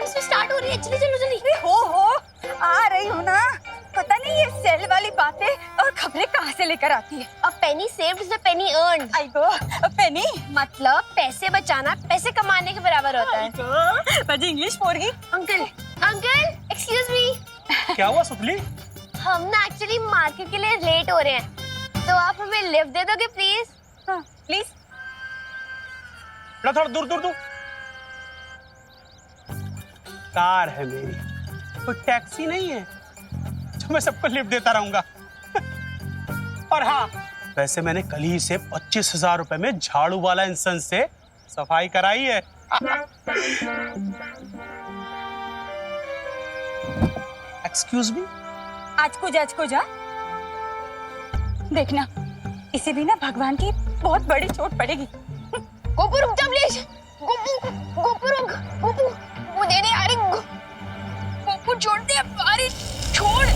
इसमें स्टार्ट हो रही है, जल्दी चलो जल्दी। अरे हो आ रही हूँ ना। पता नहीं ये सेल वाली बातें और खबरें कहाँ से लेकर आती है। A penny saved is a penny earned. I go penny मतलब पैसे बचाना पैसे कमाने के बराबर होता है। मुझे इंग्लिश बोल रही। अंकल अंकल एक्सक्यूज मी, क्या हुआ सुतली? हम ना एक्चुअली मार्केट के लिए लेट हो रहे हैं, तो आप हमें लिफ्ट दे दोगे प्लीज? हाँ प्लीज। थोड़ा दूर दूर दूर। कार है मेरी, कोई टैक्सी नहीं है जो मैं सबको लिफ्ट देता रहूंगा। और हाँ, वैसे मैंने कल ही से 25,000 रुपए में झाड़ू वाला इंसान से सफाई कराई है। Excuse me. आज को जा देखना, इसे भी ना भगवान की बहुत बड़ी चोट पड़ेगी। गोपू रुक जा प्लीज। गोपू रुक। गोपू मुझे नहीं आ रही। गोपू छोड़ दे, अरे छोड़।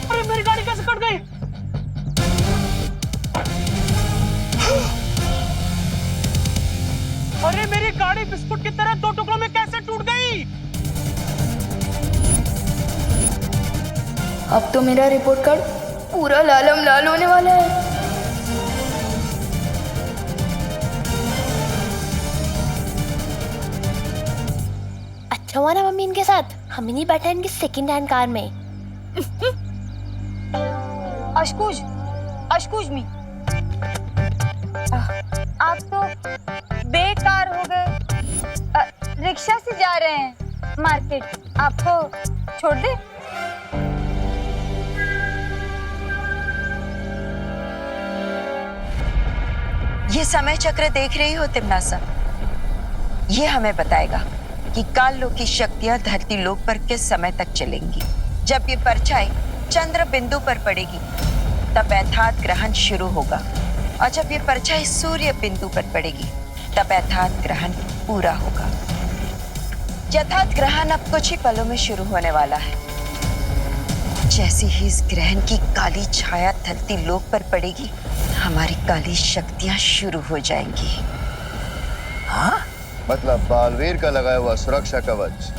अरे मेरी गाड़ी कैसे कट गई? अरे मेरी गाड़ी बिस्कुट की तरह दो टुकड़ों में कैसे टूट गई? अब तो मेरा रिपोर्ट कार्ड पूरा लालम लाल होने वाला है। अच्छा हुआ ना मम्मी इनके साथ, हम ही नहीं बैठा इनकी सेकंड हैंड कार में। अशकुज मी, आप तो बेकार हो गए। रिक्शा से जा रहे हैं मार्केट, आपको छोड़ दे? ये समय चक्र देख रही हो तिमनासा? ये हमें बताएगा कि काल लोक की शक्तियां धरती लोक पर किस समय तक चलेंगी। जब ये परछाई चंद्र बिंदु पर पड़ेगी तब यथार्थ ग्रहण शुरू होगा, और जब ये परछाई सूर्य बिंदु पर पड़ेगी तब यथार्थ ग्रहण पूरा होगा। यथार्थ ग्रहण अब कुछ ही पलों में शुरू होने वाला है। जैसे ही इस ग्रहण की काली छाया धरती लोक पर पड़ेगी, हमारी काली शक्तियां शुरू हो जाएंगी। हाँ? मतलब बालवीर का लगाया हुआ सुरक्षा कवच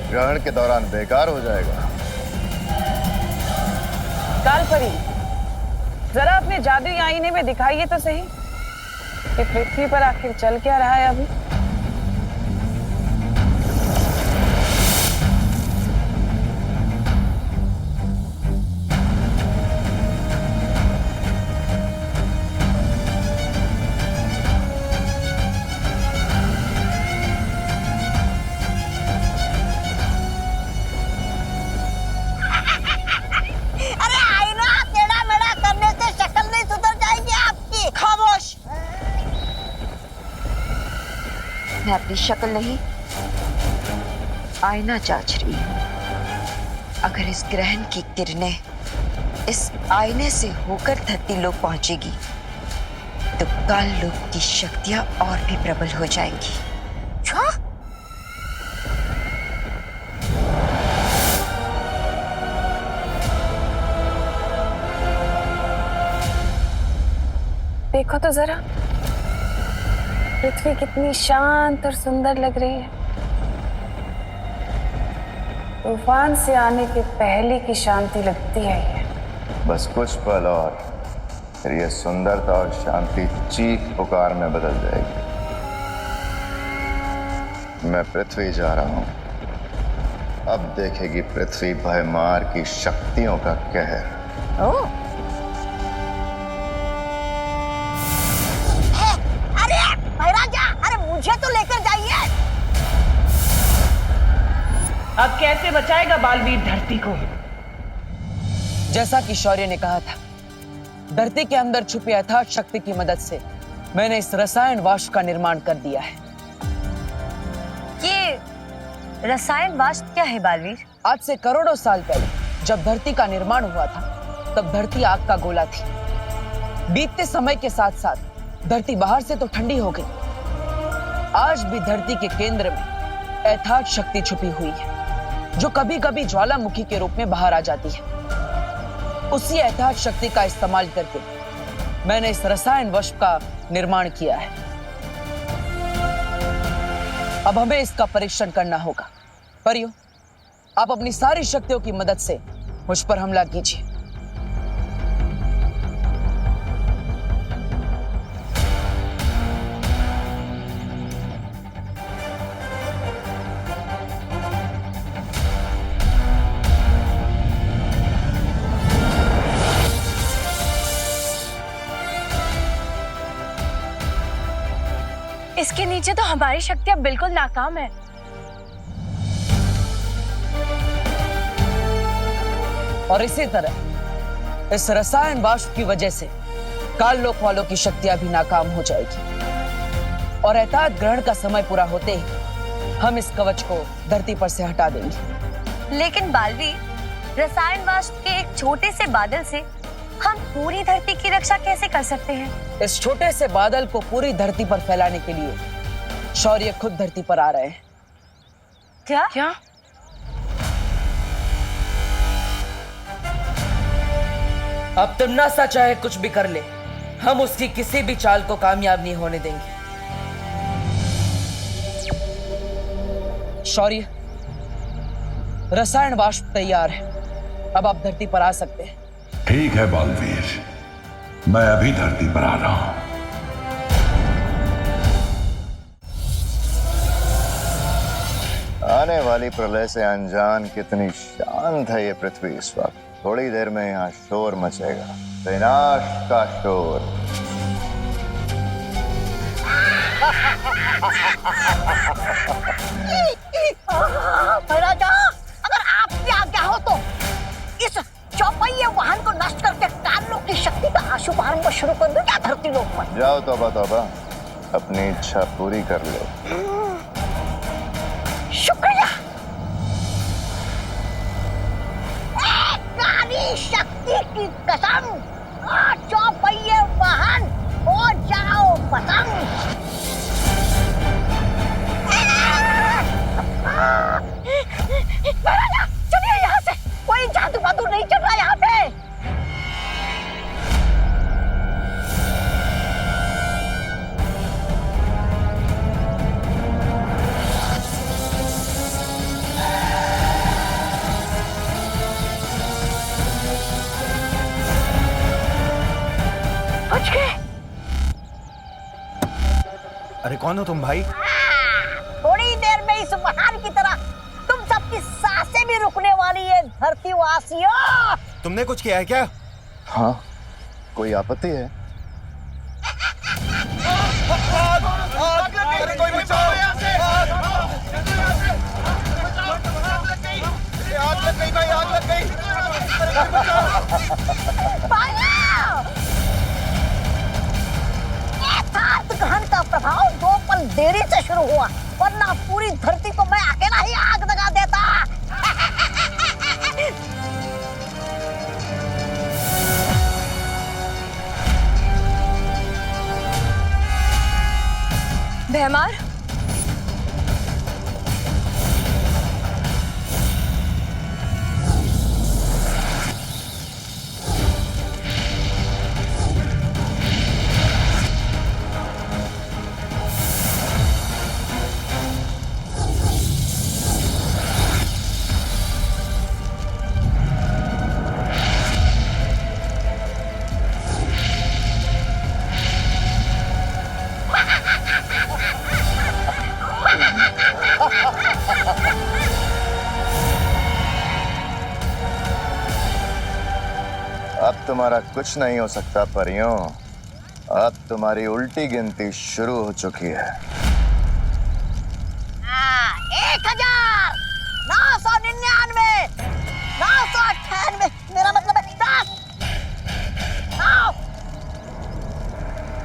ग्रहण के दौरान बेकार हो जाएगा। कालपरी, जरा अपने जादुई आईने में दिखाइए तो सही कि पृथ्वी पर आखिर चल क्या रहा है अभी। मैं अपनी शक्ल नहीं, आईना जांच रही हूं। अगर इस ग्रहण की किरणें इस आईने से होकर धरती लोक पहुंचेगी तो काल लोक की शक्तियां और भी प्रबल हो जाएंगी। देखो तो जरा, पृथ्वी कितनी शांत और सुंदर लग रही है। तूफान से आने के पहले की शांति लगती है ये। बस कुछ पल और फिर ये सुंदरता और शांति चीख पुकार में बदल जाएगी। मैं पृथ्वी जा रहा हूं, अब देखेगी पृथ्वी भयमार की शक्तियों का कहर। ओह, मुझे तो लेकर जाइए। अब कैसे बचाएगा बालवीर धरती को? जैसा कि शौर्य ने कहा था, धरती के अंदर छुपी यथार्थ शक्ति की मदद से मैंने इस रसायन वाष्प का निर्माण कर दिया है। ये रसायन वाष्प क्या है बालवीर? आज से करोड़ों साल पहले जब धरती का निर्माण हुआ था, तब धरती आग का गोला थी। बीतते समय के साथ साथ धरती बाहर से तो ठंडी हो गई, आज भी धरती के केंद्र में यथार्थ शक्ति छुपी हुई है, जो कभी कभी ज्वालामुखी के रूप में बाहर आ जाती है। उसी यथार्थ शक्ति का इस्तेमाल करके मैंने इस रसायन वश का निर्माण किया है। अब हमें इसका परीक्षण करना होगा। परियों, आप अपनी सारी शक्तियों की मदद से मुझ पर हमला कीजिए। इसके नीचे तो हमारी शक्तियां बिल्कुल नाकाम है। और इसी तरह इस रसायन वाष्प की वजह से काल लोक वालों की शक्तियां भी नाकाम हो जाएगी और एताद ग्रहण का समय पूरा होते ही हम इस कवच को धरती पर से हटा देंगे। लेकिन बालवीर, रसायन वाष्प के एक छोटे से बादल से हम पूरी धरती की रक्षा कैसे कर सकते हैं? इस छोटे से बादल को पूरी धरती पर फैलाने के लिए शौर्य खुद धरती पर आ रहे हैं। क्या? अब तमन्ना चाहे कुछ भी कर ले, हम उसकी किसी भी चाल को कामयाब नहीं होने देंगे। शौर्य, रसायन वाष्प तैयार है, अब आप धरती पर आ सकते हैं। ठीक है बालवीर, मैं अभी धरती पर आ रहा हूं। आने वाली प्रलय से अनजान कितनी शांत है ये पृथ्वी इस वक्त। थोड़ी देर में यहाँ शोर मचेगा, विनाश का शोर। राजा, अगर आपकी आज्ञा हो तो इस चौपहिया वाहन को नष्ट करके कालों की शक्ति का आशुभारंभ शुरू कर दो क्या धरती लोक पर? जाओ तौबा तौबा, अपनी इच्छा पूरी कर लो। शुक्रिया। काली शक्ति की कसम, चौपहिया वाहन हो जाओ पतंग। राजा, चलिए यहाँ से, कोई जादू वादू नहीं चल रहा यहाँ पे। बच गए। अरे कौन हो तुम भाई? थोड़ी देर में इस वाहन की तरह तुम सबकी सांसें भी रुकने वाली है धरती वासियों। तुमने कुछ किया है क्या? हाँ, कोई आपत्ति है? अरे कोई बचाओ! आग लग गई भाई, आग लग गई! ग्रहण का प्रभाव 2 पल देरी से शुरू हुआ, वरना पूरी धरती को मैं अकेला ही आग लगा देता। भैमार, अब तुम्हारा कुछ नहीं हो सकता परियों। अब तुम्हारी उल्टी गिनती शुरू हो चुकी है। 1999, 998, मेरा मतलब है 10, 9।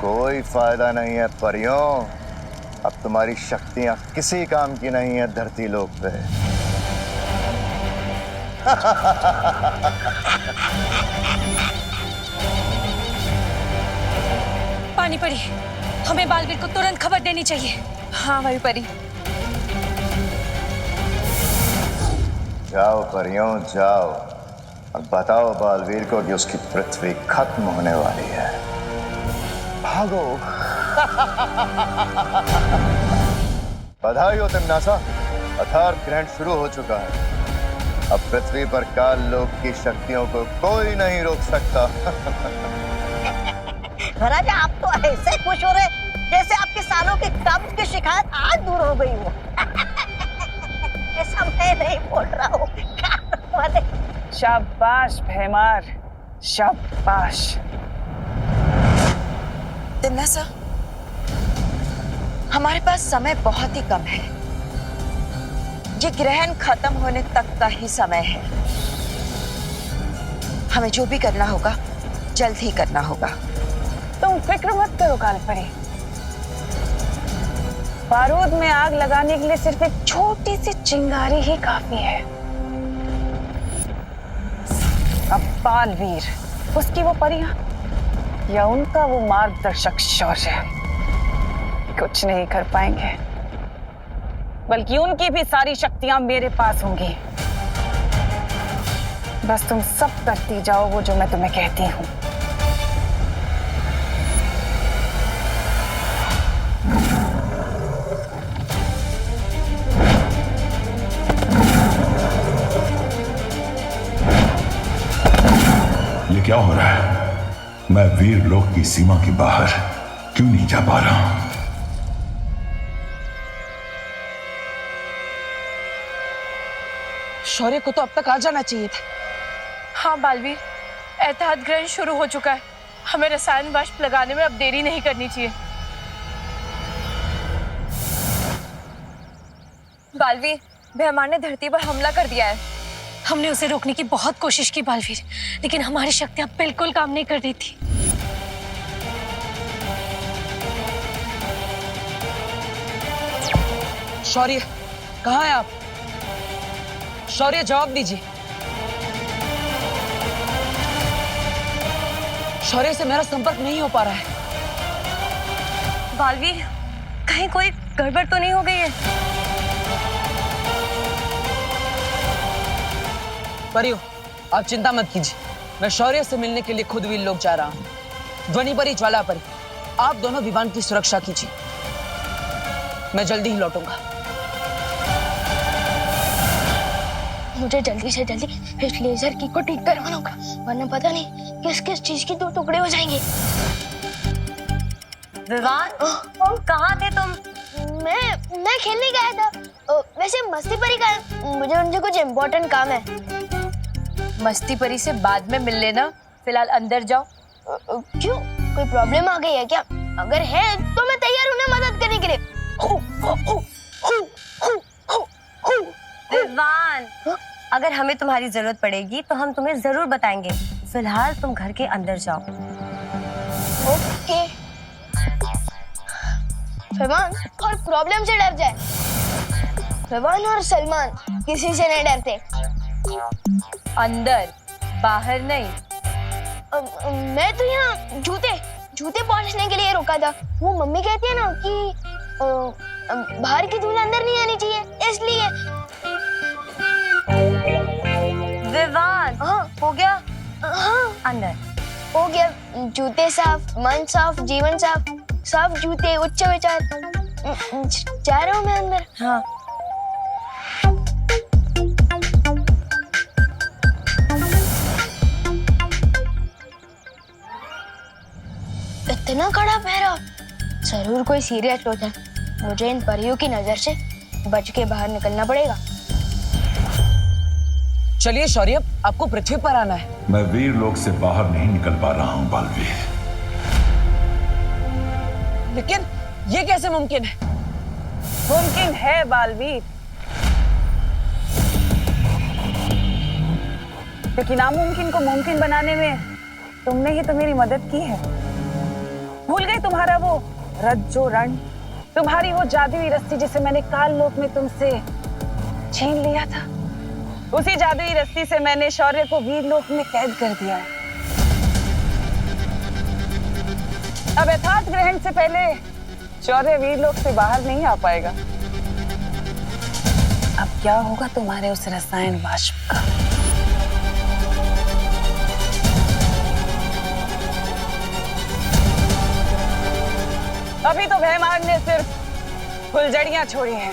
कोई फायदा नहीं है परियों, अब तुम्हारी शक्तियां किसी काम की नहीं है धरती लोक पे। पानी परी, हमें बालवीर को तुरंत खबर देनी चाहिए। हाँ वही परी। जाओ परियों जाओ और बताओ बालवीर को कि उसकी पृथ्वी खत्म होने वाली है। भागो। बधाई हो तिम्नासा, अथार्व ग्रहण शुरू हो चुका है। अब पृथ्वी पर काल लोक की शक्तियों को कोई नहीं रोक सकता। महाराजा आप तो ऐसे खुश हो रहे जैसे आपके सालों की कब्ज की शिकायत आज दूर हो गई हो। ऐसा मैं नहीं बोल रहा हूँ। शाबाश भैमार, शाबाश। तिम्नासा, हमारे पास समय बहुत ही कम है। ये ग्रहण खत्म होने तक का ही समय है। हमें जो भी करना होगा जल्द ही करना होगा। तुम फिक्र मत करो कालपरी। बारूद में आग लगाने के लिए सिर्फ एक छोटी सी चिंगारी ही काफी है। अब बालवीर, उसकी वो परियां या उनका वो मार्गदर्शक शौर्य कुछ नहीं कर पाएंगे, बल्कि उनकी भी सारी शक्तियां मेरे पास होंगी। बस तुम सब करती जाओ वो जो मैं तुम्हें कहती हूं। ये क्या हो रहा है? मैं वीर लोक की सीमा के बाहर क्यों नहीं जा पा रहा हूं? शौर्य को तो अब तक आ जाना चाहिए था। हाँ बालवीर, एतहाद ग्रहण शुरू हो चुका है। हमें रसायन वाष्प लगाने में अब देरी नहीं करनी चाहिए। बालवीर, भैमार ने धरती पर हमला कर दिया है। हमने उसे रोकने की बहुत कोशिश की बालवीर, लेकिन हमारी शक्तियां बिल्कुल काम नहीं कर रही थी। शौर्य, कहाँ है आप? शौर्य, जवाब दीजिए। शौर्य से मेरा संपर्क नहीं हो पा रहा है। बालवीर, कहीं कोई गड़बड़ तो नहीं हो गई है? परियो, आप चिंता मत कीजिए। मैं शौर्य से मिलने के लिए खुद वीर लोक जा रहा हूं। ध्वनि परी, ज्वाला परी, आप दोनों विमान की सुरक्षा कीजिए। मैं जल्दी ही लौटूंगा। मुझे जल्दी से जल्दी इस लेजर की को ठीक करवाना होगा, वरना पता नहीं किस किस चीज के दो टुकड़े हो जाएंगे। विवान, कहाँ थे तुम? मैं खेलने गया था। वैसे मस्ती परी का है, मुझे उनसे कुछ इम्पोर्टेंट काम है। मस्ती परी से बाद में मिल लेना, फिलहाल अंदर जाओ। क्यों, कोई प्रॉब्लम आ गई है क्या? अगर है तो मैं तैयार हूँ ना मदद करने के लिए। विवान, अगर हमें तुम्हारी जरूरत पड़ेगी तो हम तुम्हें जरूर बताएंगे। फिलहाल तुम घर के अंदर जाओ। ओके। फैमान और प्रॉब्लम से डर जाए। फैमान और सलमान किसी से नहीं डरते। अंदर, बाहर नहीं। मैं तो यहाँ जूते पहुँचने के लिए रुका था। वो मम्मी कहती है ना कि बाहर की धूल अंदर नहीं आनी चाहिए, इसलिए। विवान, हाँ, हो गया? हाँ, अंदर हो गया। जूते साफ, मन साफ, जीवन साफ। साफ जूते, उच्च विचार। जा रहा हूँ मैं अंदर। हाँ। इतना कड़ा पहरा, जरूर कोई सीरियस लोग है। मुझे इन परियों की नजर से बच के बाहर निकलना पड़ेगा। चलिए शौर्य, आपको पृथ्वी पर आना है। मैं वीर लोक से बाहर नहीं निकल पा रहा हूं बालवीर। लेकिन ये कैसे मुमकिन है? मुमकिन है बालवीर, क्योंकि नामुमकिन को मुमकिन बनाने में तुमने ही तो मेरी मदद की है। भूल गई तुम्हारा वो रज्जो रण, तुम्हारी वो जादुई रस्सी जिसे मैंने काल लोक में तुमसे छीन लिया था। उसी जादुई रस्सी से मैंने शौर्य को वीर लोक में कैद कर दिया है। अब यथार्थ ग्रहण से पहले शौर्य वीर लोक से बाहर नहीं आ पाएगा। अब क्या होगा तुम्हारे उस रसायन वाष्प का? अभी तो भयमार ने सिर्फ फुलझड़ियां छोड़ी हैं।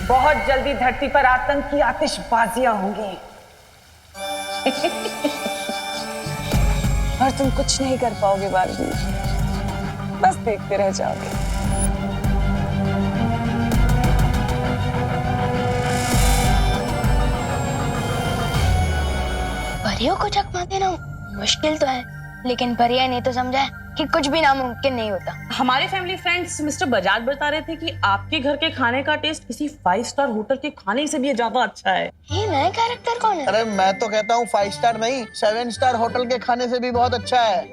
बहुत जल्दी धरती पर आतंक की आतिशबाजियां होंगी। और तुम कुछ नहीं कर पाओगे बालवीर, बस देखते रह जाओगे। परियों को चकमा देना मुश्किल तो है, लेकिन परिया ने तो समझा है कि कुछ भी नामुमकिन नहीं होता। हमारे फैमिली फ्रेंड्स मिस्टर बजाज बता रहे थे कि आपके घर के खाने का टेस्ट किसी 5 स्टार होटल के खाने से भी ज्यादा अच्छा है। ये नया कैरेक्टर कौन है? अरे मैं तो कहता हूँ 5 स्टार नहीं 7 स्टार होटल के खाने से भी बहुत अच्छा है।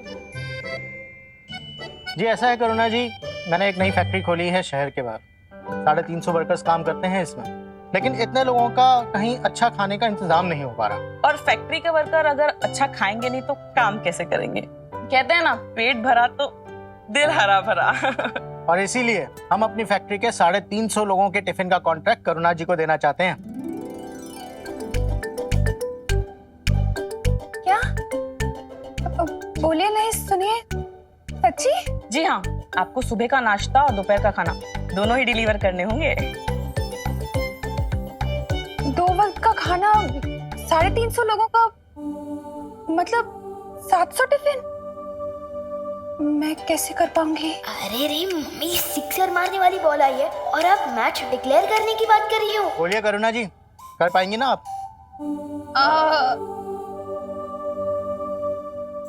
जी ऐसा है करुणा जी, मैंने एक नई फैक्ट्री खोली है शहर के बाहर। 350 वर्कर्स काम करते हैं इसमें, लेकिन इतने लोगों का कहीं अच्छा खाने का इंतजाम नहीं हो पा रहा। और फैक्ट्री के वर्कर अगर अच्छा खाएंगे नहीं तो काम कैसे करेंगे? कहते हैं ना, पेट भरा तो दिल हरा भरा। और इसीलिए हम अपनी फैक्ट्री के 350 लोगों के टिफिन का कॉन्ट्रैक्ट करुणा जी को देना चाहते हैं। क्या? बोलिए नहीं, सुनिए। सच्ची? जी हाँ, आपको सुबह का नाश्ता और दोपहर का खाना दोनों ही डिलीवर करने होंगे। 2 वक्त का खाना 350 लोगों का, मतलब 700 टिफिन? मैं कैसे कर पाऊंगी? अरे रे मम्मी, सिक्सर मारने वाली बॉल आई है और आप मैच डिक्लेयर करने की बात कर रही हो। बोलिए करुणा जी, कर पाएंगी ना आप?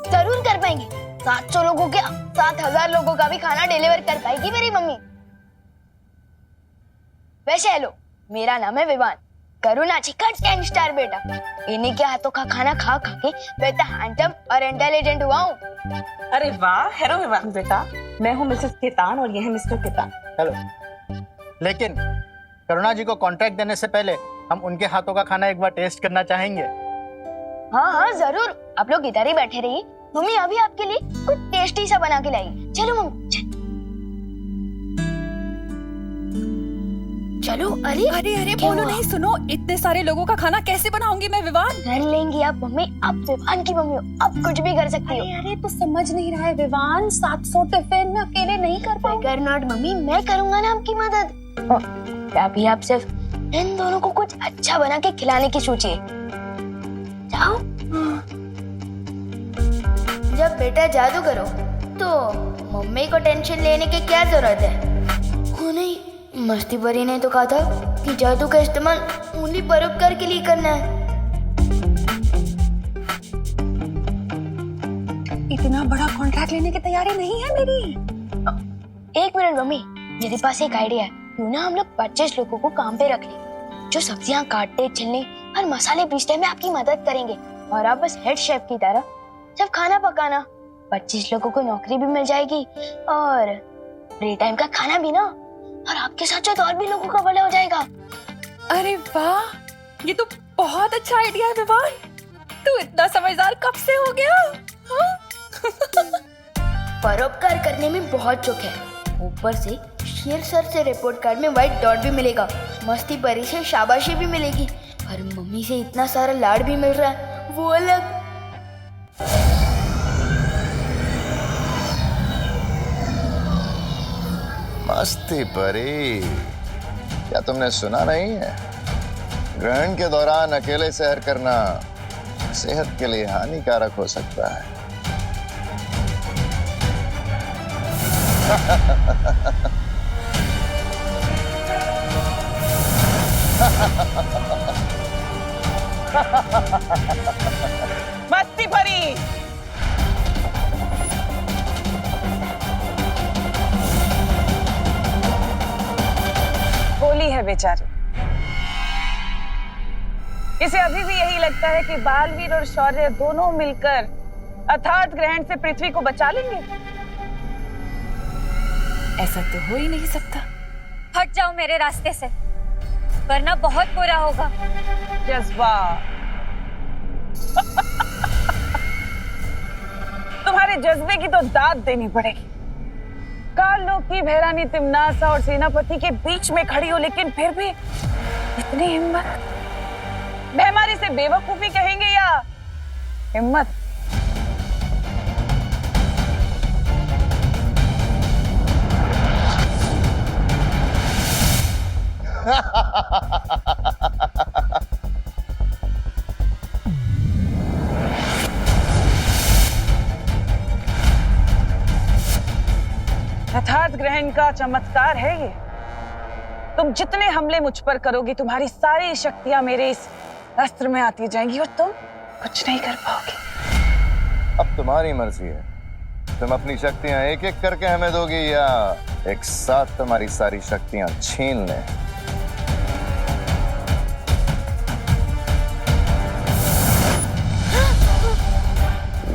जरूर कर पाएंगे। 700 लोगों के 7000 लोगों का भी खाना डिलीवर कर पाएगी मेरी मम्मी। वैसे हेलो, मेरा नाम है विवान, करुणा जी का 10 स्टार बेटा। इन्हीं के हाथों का खाना खा खा के मैं तो हैंडसम और इंटेलिजेंट हुआ हूँ। अरे वाह, हेलो विवान बेटा, मैं हूँ मिसेस केतान और ये है मिस्टर केतान। हेलो। लेकिन करुणा जी को कॉन्ट्रैक्ट देने से पहले हम उनके हाथों का खाना एक बार टेस्ट करना चाहेंगे। हाँ हाँ जरूर, आप लोग इधर ही बैठे रहिए, मम्मी अभी आपके लिए कुछ टेस्टी सा बना के लाई। चलो मम्मी चलो। अरे अरे अरे बोलो नहीं, सुनो, इतने सारे लोगों का खाना कैसे बनाऊंगी मैं विवान? कर लेंगी आप मम्मी, आप विवान की मम्मी हो, आप कुछ भी कर सकती हो। अरे तो समझ नहीं रहा है विवान, 700 टिफिन मैं अकेले नहीं कर पाऊंगी। नॉट मम्मी, मैं करूंगा ना आपकी मदद। अभी आप सिर्फ इन दोनों को कुछ अच्छा बना के खिलाने की सोचिए। जाओ। जब बेटा जादू करो तो मम्मी को टेंशन लेने की क्या जरूरत है? वो नहीं, मस्ती परी ने तो कहा था कि जादू का इस्तेमाल उंगली परोपकार के लिए करना है। इतना बड़ा कॉन्ट्रैक्ट लेने की तैयारी नहीं है मेरी। 1 मिनट मम्मी, मेरे पास एक आइडिया है। क्यों ना हम लोग 25 लोगों को काम पे रख लें, जो सब्जियां काटते, छिलने और मसाले पीसने में आपकी मदद करेंगे, और आप बस हेड शेफ की तरह सिर्फ खाना पकाना। 25 लोगों को नौकरी भी मिल जाएगी और फ्री टाइम का खाना भी ना, और आपके साथ साथ और भी लोगों का भला हो जाएगा। अरे वाह, ये तो बहुत अच्छा आइडिया है विवान। तू इतना समझदार कब से हो गया? परोपकार करने में बहुत चुक है, ऊपर से शेर सर से रिपोर्ट कार्ड में व्हाइट डॉट भी मिलेगा, मस्ती परी से शाबाशी भी मिलेगी, और मम्मी से इतना सारा लाड भी मिल रहा है, वो अलग। मस्ती परी, क्या तुमने सुना नहीं है? ग्रहण के दौरान अकेले सैर करना सेहत के लिए हानिकारक हो सकता है। मस्ती परी, गोली है बेचारी। इसे अभी भी यही लगता है कि बालवीर और शौर्य दोनों मिलकर अथार्थ ग्रहण से पृथ्वी को बचा लेंगे। ऐसा तो हो ही नहीं सकता। हट जाओ मेरे रास्ते से, वरना बहुत बुरा होगा। जज्बा तुम्हारे जज्बे की तो दाद देनी पड़ेगी। काल की भैरानी तिमनासा और सेनापति के बीच में खड़ी हो, लेकिन फिर भी इतनी हिम्मत। बेमारी से बेवकूफी कहेंगे या हिम्मत? यथार्थ ग्रहण का चमत्कार है ये। तुम जितने हमले मुझ पर करोगी, तुम्हारी सारी शक्तियां मेरे इस अस्त्र में आती जाएंगी और तुम कुछ नहीं कर पाओगी। अब तुम्हारी मर्जी है, तुम अपनी शक्तियां एक एक करके हमें दोगी या एक साथ तुम्हारी सारी शक्तियां छीन लें।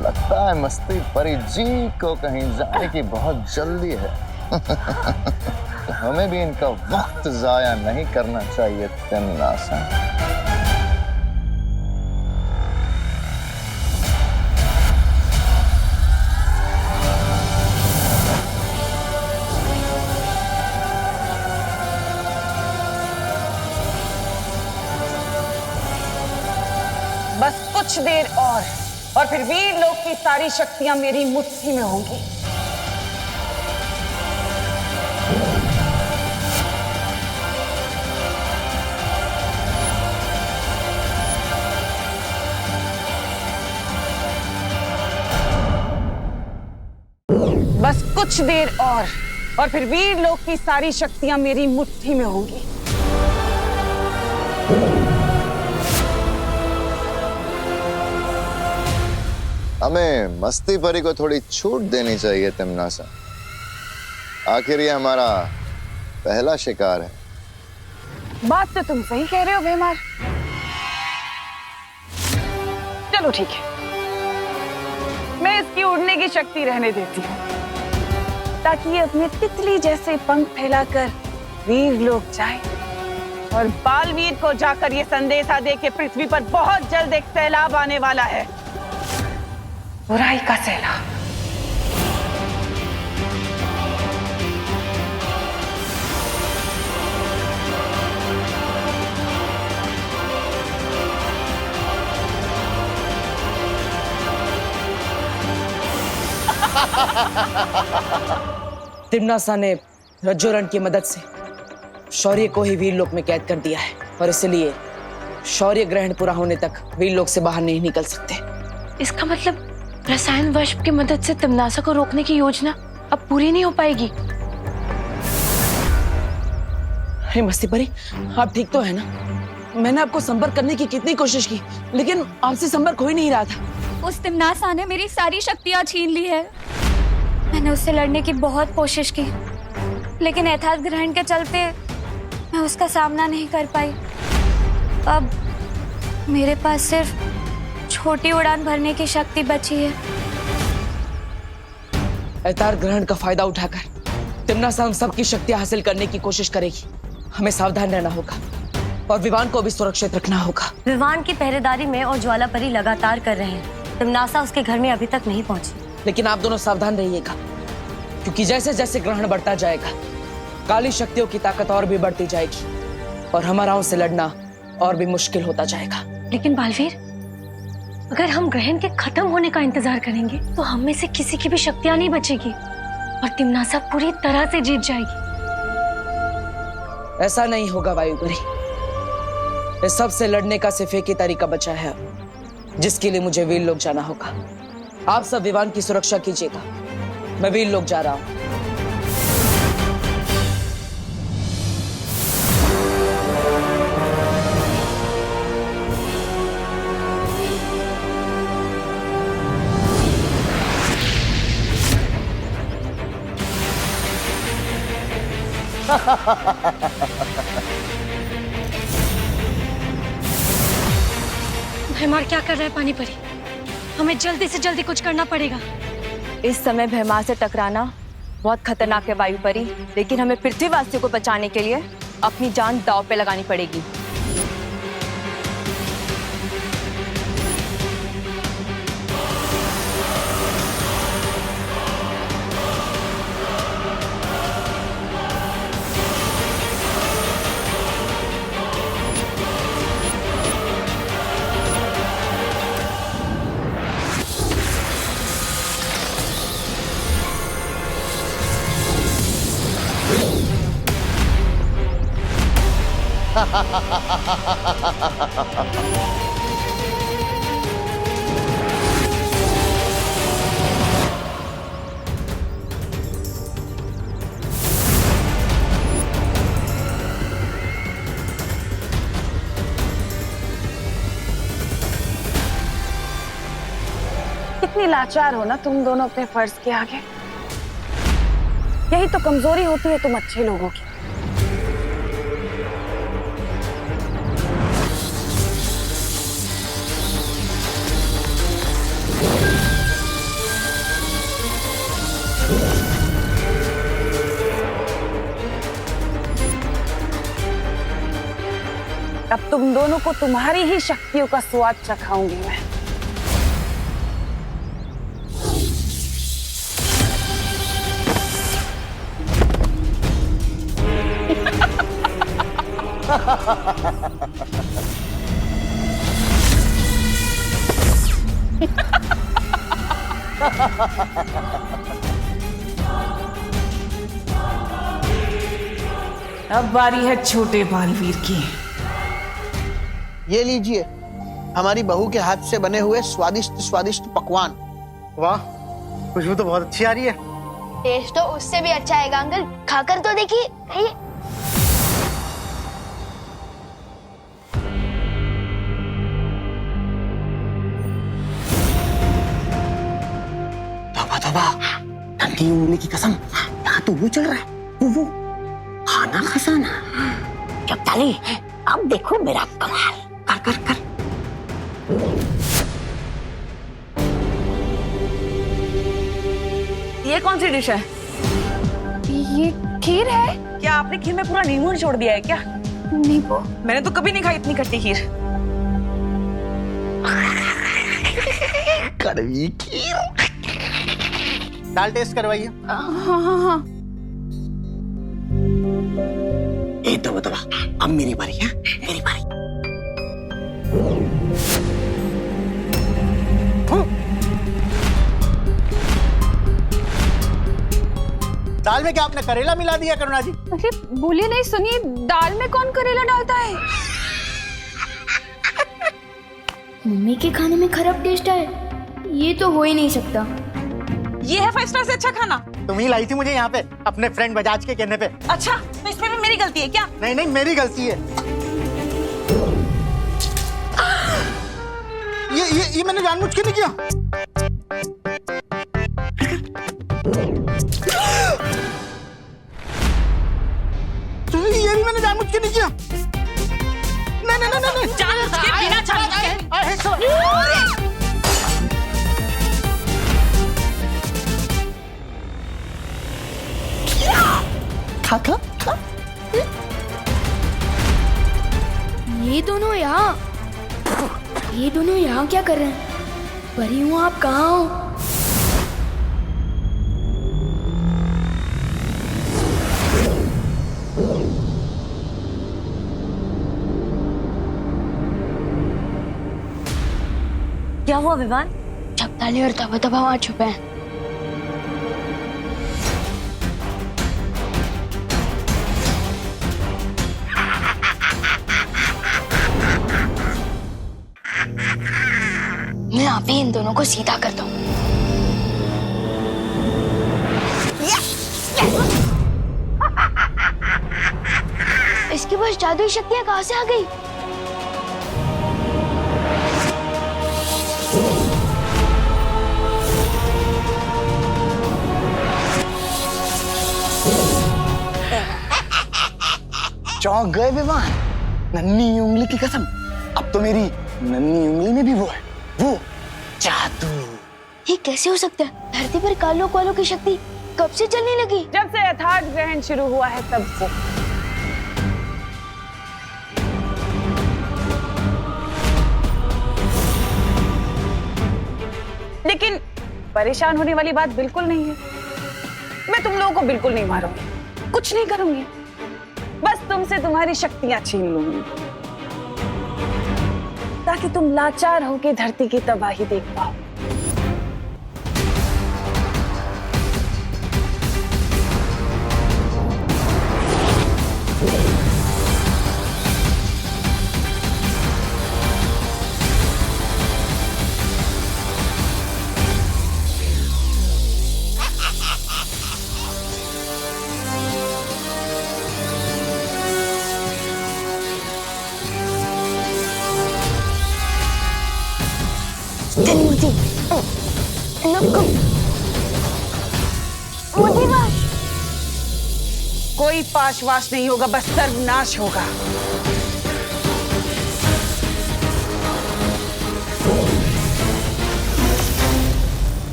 लगता है मस्ती परी जी को कहीं जाने की बहुत जल्दी है। तो हमें भी इनका वक्त जाया नहीं करना चाहिए तिमनासा। बस कुछ देर और फिर वीर लोक की सारी शक्तियां मेरी मुट्ठी में होंगी। बस कुछ देर और फिर वीर लोक की सारी शक्तियां मेरी मुट्ठी में होंगी। हमें मस्ती परी को थोड़ी छूट देनी चाहिए तिमनासा। आखिर ये हमारा पहला शिकार है। बात तो तुम सही कह रहे हो भैमार। चलो ठीक है, मैं इसकी उड़ने की शक्ति रहने देती हूँ ताकि ये अपने तितली जैसे पंख फैलाकर वीर लोक जाए और बालवीर को जाकर ये संदेशा दे कि पृथ्वी पर बहुत जल्द एक सैलाब आने वाला है, बुराई का सैलाब। तिमनासा ने रज्जोरण की मदद से शौर्य को ही वीर लोक में कैद कर दिया है और इसलिए शौर्य ग्रहण पूरा होने तक वीर लोक से बाहर नहीं निकल सकते। इसका मतलब रसायन वाष्प की मदद से तिमनासा को रोकने की योजना अब पूरी नहीं हो पाएगी। अरे मस्ती परी, आप ठीक तो है ना? मैंने आपको संपर्क करने की कितनी कोशिश की लेकिन आपसे संपर्क हो ही नहीं रहा था। उस तिमनासा ने मेरी सारी शक्तियां छीन ली है। मैंने उससे लड़ने की बहुत कोशिश की लेकिन यथार्थ ग्रहण के चलते मैं उसका सामना नहीं कर पाई। अब मेरे पास सिर्फ छोटी उड़ान भरने की शक्ति बची है। यथार्थ ग्रहण का फायदा उठाकर तिमनासा हम सबकी शक्तियां हासिल करने की कोशिश करेगी। हमें सावधान रहना होगा और विवान को भी सुरक्षित रखना होगा। विवान की पहरेदारी में और ज्वाला परी लगातार कर रहे हैं। तिमनासा उसके घर में अभी तक नहीं पहुंची। लेकिन आप दोनों सावधान रहिएगा क्योंकि जैसे जैसे ग्रहण बढ़ता जाएगा काली शक्तियों की ताकत और भी बढ़ती जाएगी और हमारा उनसे लड़ना और भी मुश्किल होता जाएगा। लेकिन बालवीर, अगर हम ग्रहण के खत्म होने का इंतजार करेंगे तो हम में से किसी की भी शक्तियां नहीं बचेगी और तिमनासा पूरी तरह से जीत जाएगी। ऐसा नहीं होगा वायुपुरी। इस सब से लड़ने का सिर्फ एक ही तरीका बचा है जिसके लिए मुझे वीर लोक जाना होगा। आप सब विवान की सुरक्षा कीजिएगा, मैं वीर लोक जा रहा हूं। भैमार क्या कर रहा है पानी परी? हमें जल्दी से जल्दी कुछ करना पड़ेगा। इस समय भैमार से टकराना बहुत खतरनाक है वायु परी, लेकिन हमें पृथ्वीवासियों को बचाने के लिए अपनी जान दांव पे लगानी पड़ेगी। कितनी लाचार हो ना तुम दोनों अपने फर्ज के आगे। यही तो कमजोरी होती है तुम अच्छे लोगों की। अब तुम दोनों को तुम्हारी ही शक्तियों का स्वाद चखाऊंगी मैं। अब बारी है छोटे बालवीर की। ये लीजिए हमारी बहू के हाथ से बने हुए स्वादिष्ट स्वादिष्ट पकवान। वाह, खुशबू तो बहुत अच्छी आ रही है। टेस्ट तो उससे भी अच्छा आएगा अंकल, खाकर तो देखिए। खाइए। तौबा तौबा, नंगी उंगली की कसम, यहाँ तो वो चल रहा है, वो खाना खजाना। शक्ताली, अब देखो मेरा कमाल। कर कर कर। ये कौन सी डिश है? ये खीर है। क्या आपने खीर में पूरा नींबू छोड़ दिया है क्या? नींबू? मैंने तो कभी नहीं खाई इतनी खट्टी खीर। कड़वी खीर। दाल टेस्ट करवाइए। हाँ। ए तौबा तौबा, अब मेरी बारी है, मेरी बारी। दाल में क्या आपने करेला मिला दिया करुणा जी? अरे बोलिए नहीं, सुनिए, दाल में कौन करेला डालता है? मम्मी के खाने में खराब टेस्ट है, ये तो हो ही नहीं सकता। ये है 5 स्टार से अच्छा खाना। तुम ही लाई थी मुझे यहाँ पे अपने फ्रेंड बजाज के कहने पे। अच्छा, तो इसमें भी मेरी गलती है क्या? नहीं नहीं, मेरी गलती है। ये मैंने जानबूझ के नहीं किया। ये भी मैंने जानबूझ के नहीं किया। नहीं। जानबूझ के, बिना जानबूझ के। खा। ये दोनों यहाँ क्या कर रहे हैं? परी हूँ, आप कहाँ हो? क्या हुआ विवान? शक्ताली और तौबा तौबा वहाँ छुपे हैं। मैं आप ही इन दोनों को सीधा करता हूँ। इसके पास जादुई शक्तियाँ कहाँ से आ गई? चौंक गए विवान? नन्ही उंगली की कसम, अब तो मेरी नन्ही उंगली में भी वो है, वो जादू। ये कैसे हो सकता है? धरती पर कालों कालों की शक्ति कब से चलने लगी? जब से यथार्थ ग्रहण शुरू हुआ है तब से। लेकिन परेशान होने वाली बात बिल्कुल नहीं है। मैं तुम लोगों को बिल्कुल नहीं मारूंगी, कुछ नहीं करूंगी, बस तुमसे तुम्हारी शक्तियां छीन लूंगी ताकि तुम लाचार होकर धरती की तबाही देख पाओ। कोई पाशवाश नहीं होगा, बस सर्वनाश होगा।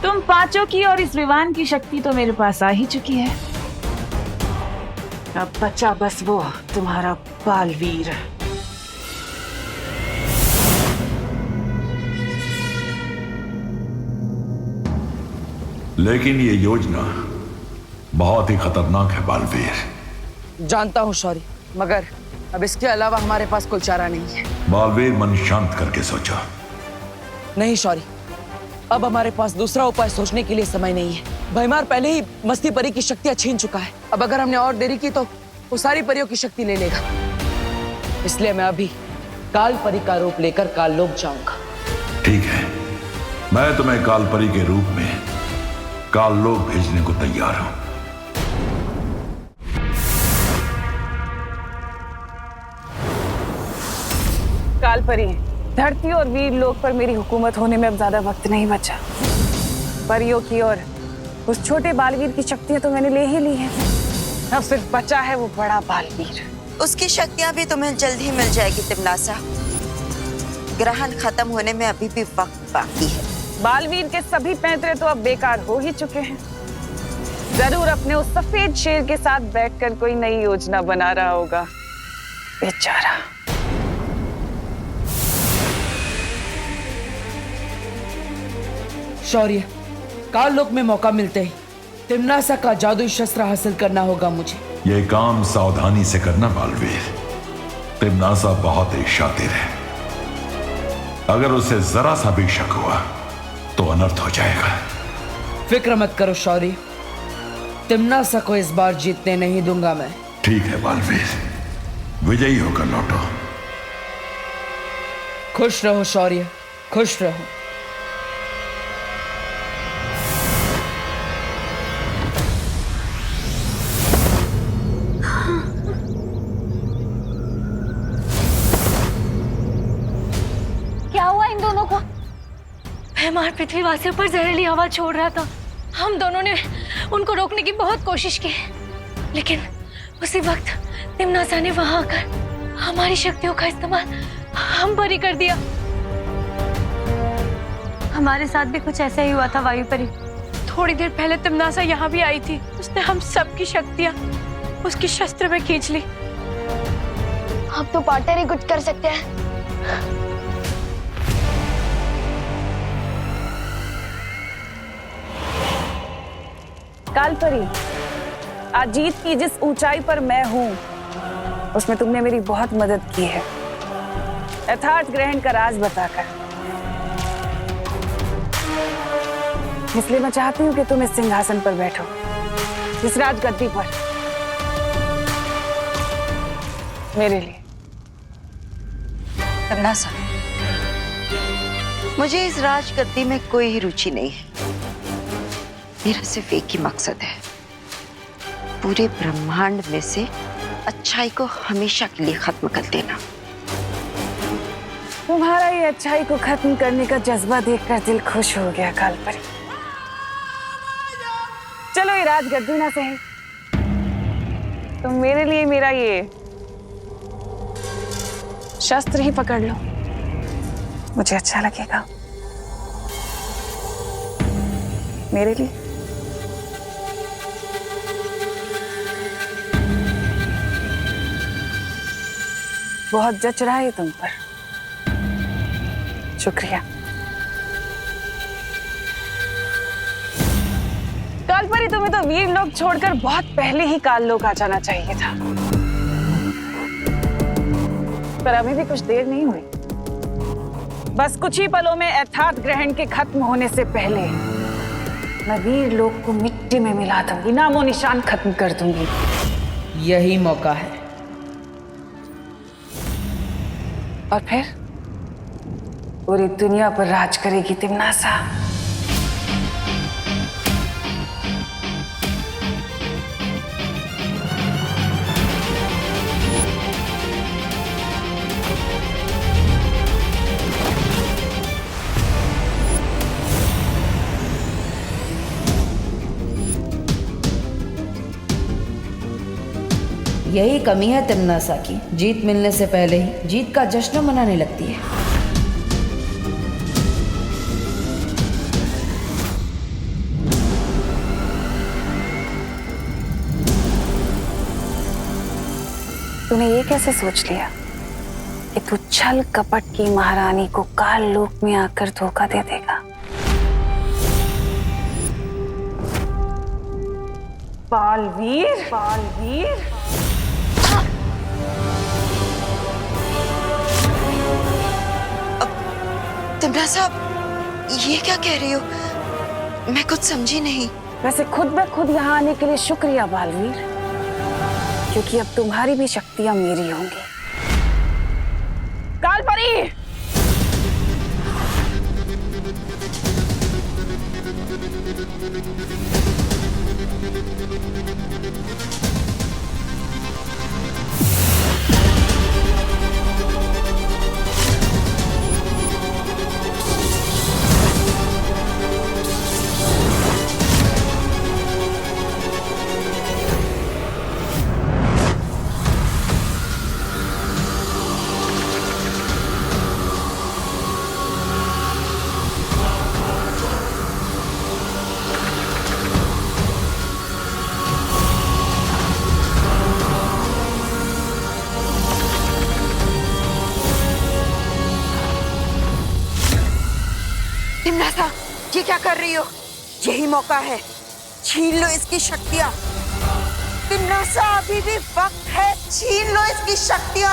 तुम पांचों की और इस विवान की शक्ति तो मेरे पास आ ही चुकी है। अब बचा बस वो तुम्हारा बालवीर। लेकिन ये योजना बहुत ही खतरनाक है बालवीर। जानता हूँ शौर्य, मगर अब इसके अलावा हमारे पास कोई चारा नहीं है। बालवीर, मन शांत करके सोचो। नहीं शौर्य, अब हमारे पास दूसरा उपाय सोचने के लिए समय नहीं है। भैमार पहले ही मस्ती परी की शक्तियां छीन चुका है। अब अगर हमने और देरी की तो वो सारी परियों की शक्ति ले लेगा। इसलिए मैं अभी काल परी का रूप लेकर काल लोक जाऊंगा। ठीक है, मैं तुम्हें काल परी के रूप में काल लोक भेजने को तैयार हूं। काल परी, धरती और वीर लोक पर मेरी हुकूमत होने में अब ज्यादा वक्त नहीं बचा। परियों की और उस छोटे बालवीर की शक्तियां तो मैंने ले ही ली हैं। अब सिर्फ बचा है वो बड़ा बालवीर। उसकी शक्तियां भी तुम्हें जल्द ही मिल जाएगी तिमनासा। ग्रहण खत्म होने में अभी भी वक्त बाकी है। बालवीर के सभी पैंतरे तो अब बेकार हो ही चुके हैं। जरूर अपने उस सफेद शेर के साथ बैठकर कोई नई योजना बना रहा होगा बेचारा। शौर्य, काल लोक में मौका मिलते ही तिमनासा का जादुई शस्त्र हासिल करना होगा मुझे। ये काम सावधानी से करना बालवीर। तिमनासा बहुत ही शातिर है। अगर उसे जरा सा भी शक हुआ तो अनर्थ हो जाएगा। फिक्र मत करो शौर्य, तिमनासा को इस बार जीतने नहीं दूंगा मैं। ठीक है बालवीर, विजयी होकर लौटो। खुश रहो शौर्य, खुश रहो। क्या हुआ इन दोनों को? भैमार पृथ्वीवासियों पर जहरीली हवा छोड़ रहा था। हम दोनों ने उनको रोकने की बहुत कोशिश की, लेकिन उसी वक्त तिमनासा ने वहां आकर हमारी शक्तियों का इस्तेमाल हम पर ही कर दिया। हमारे साथ भी कुछ ऐसा ही हुआ था वायु परी। थोड़ी देर पहले तिमनासा यहाँ भी आई थी। उसने हम सबकी शक्तियां उसकी शस्त्र में खींच ली। आप तो पार्टनर ही कुछ कर सकते हैं। काल परी, आज जीत की जिस ऊंचाई पर मैं हूं उसमें तुमने मेरी बहुत मदद की है, यथार्थ ग्रहण का राज बताकर। इसलिए मैं चाहती हूं कि तुम इस सिंहासन पर बैठो, इस राजगद्दी पर, मेरे लिए। तिमनासा, मुझे इस राजगद्दी में कोई ही रुचि नहीं है। मेरा सिर्फ एक ही मकसद है, पूरे ब्रह्मांड में से अच्छाई को हमेशा के लिए खत्म कर देना। तुम्हारा ये अच्छाई को खत्म करने का जज्बा देखकर दिल खुश हो गया काल परी। चलो ये राजगद्दी ना सही, तुम मेरे लिए मेरा ये शस्त्र ही पकड़ लो, मुझे अच्छा लगेगा। मेरे लिए बहुत जच रहा है तुम पर। शुक्रिया। काल परी, तुम्हें तो वीर लोग छोड़कर बहुत पहले ही काल लोक आ जाना चाहिए था, पर अभी भी कुछ देर नहीं हुई। बस कुछ ही पलों में यथार्थ ग्रहण के खत्म होने से पहले मैं वीर लोक को मिट्टी में मिला दूंगी, नामो निशान खत्म कर दूंगी। यही मौका है। और फिर पूरी दुनिया पर राज करेगी तिमनासा। यही कमी है तिमनासा की, जीत मिलने से पहले ही जीत का जश्न मनाने लगती है। तूने ये कैसे सोच लिया कि तू छल कपट की महारानी को काल लोक में आकर धोखा दे देगा? बालवीर, बालवीर, तिमनासा, ये क्या कह रही हो? मैं कुछ समझी नहीं। वैसे खुद ब खुद यहाँ आने के लिए शुक्रिया बालवीर, क्योंकि अब तुम्हारी भी शक्तियां मेरी होंगी। कालपरी, तिमनासा, ये क्या कर रही हो? यही मौका है, छीन लो इसकी शक्तियां। तिमनासा, अभी भी वक्त है, छीन लो इसकी शक्तियां।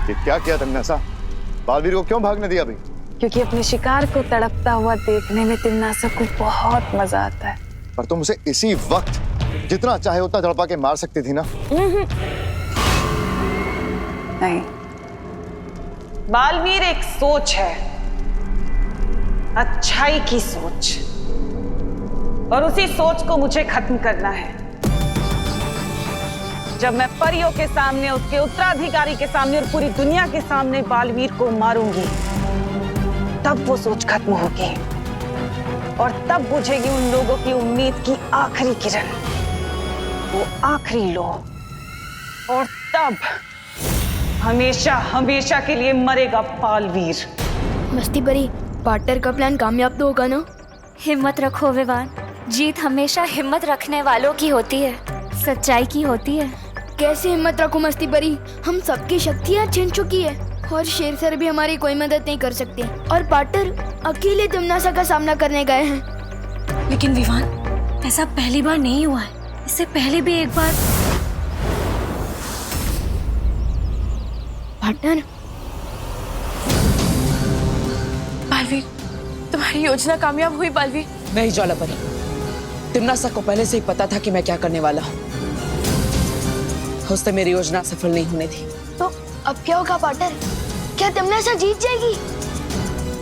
ये क्या किया तिमनासा? बालवीर को क्यों भागने दिया अभी? क्योंकि अपने शिकार को तड़पता हुआ देखने में तिमनासा को बहुत मजा आता है। पर तुम उसे इसी वक्त जितना चाहे उतना तड़पा के मार सकती थी ना? नहीं, बालवीर एक सोच है, अच्छाई की सोच, और उसी सोच को मुझे खत्म करना है। जब मैं परियों के सामने, उसके उत्तराधिकारी के सामने और पूरी दुनिया के सामने बालवीर को मारूंगी, तब वो सोच खत्म होगी और तब बुझेगी उन लोगों की उम्मीद की आखिरी किरण, वो आखिरी लो, और तब हमेशा हमेशा के लिए मरेगा बालवीर। मस्ती परी, पार्टनर का प्लान कामयाब तो होगा ना? हिम्मत रखो विवान, जीत हमेशा हिम्मत रखने वालों की होती है, सच्चाई की होती है। कैसे हिम्मत रखो मस्ती परी, हम सबकी शक्तियाँ छिन चुकी है और शेर सर भी हमारी कोई मदद नहीं कर सकते, और पार्टनर अकेले तिमनासा का सामना करने गए हैं। लेकिन विवान, ऐसा पहली बार नहीं हुआ है, इससे पहले भी एक बार। पार्टनर, बालवीर, तुम्हारी योजना कामयाब हुई बालवीर। नहीं ज्वालापरी, तिमनासा को पहले से ही पता था कि मैं क्या करने वाला हूँ। उससे मेरी योजना सफल नहीं होने दी। तो अब क्या होगा पार्टनर? क्या तिमनासा जीत जाएगी?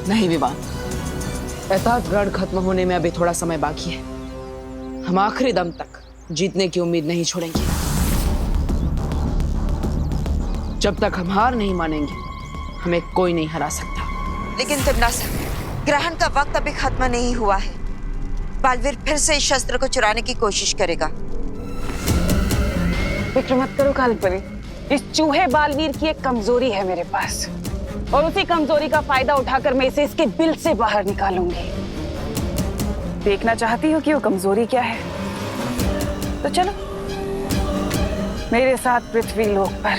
नहीं विवान, एहताज ग्रहण खत्म होने में अभी थोड़ा समय बाकी है। हम आखिरी दम तक जीतने की उम्मीद नहीं छोड़ेंगे। जब तक हम हार नहीं मानेंगे, हमें कोई नहीं हरा सकता। लेकिन तिमनासा, ग्रहण का वक्त अभी खत्म नहीं हुआ है। बालवीर फिर से इस शस्त्र को चुराने की कोशिश करेगा। फिक्र मत करो कालपरी, इस चूहे बालवीर की एक कमजोरी है मेरे पास, और उसी कमजोरी का फायदा उठाकर मैं इसे इसके बिल से बाहर निकालूंगी। देखना चाहती हो कि वो कमजोरी क्या है? तो चलो मेरे साथ पृथ्वी लोक पर।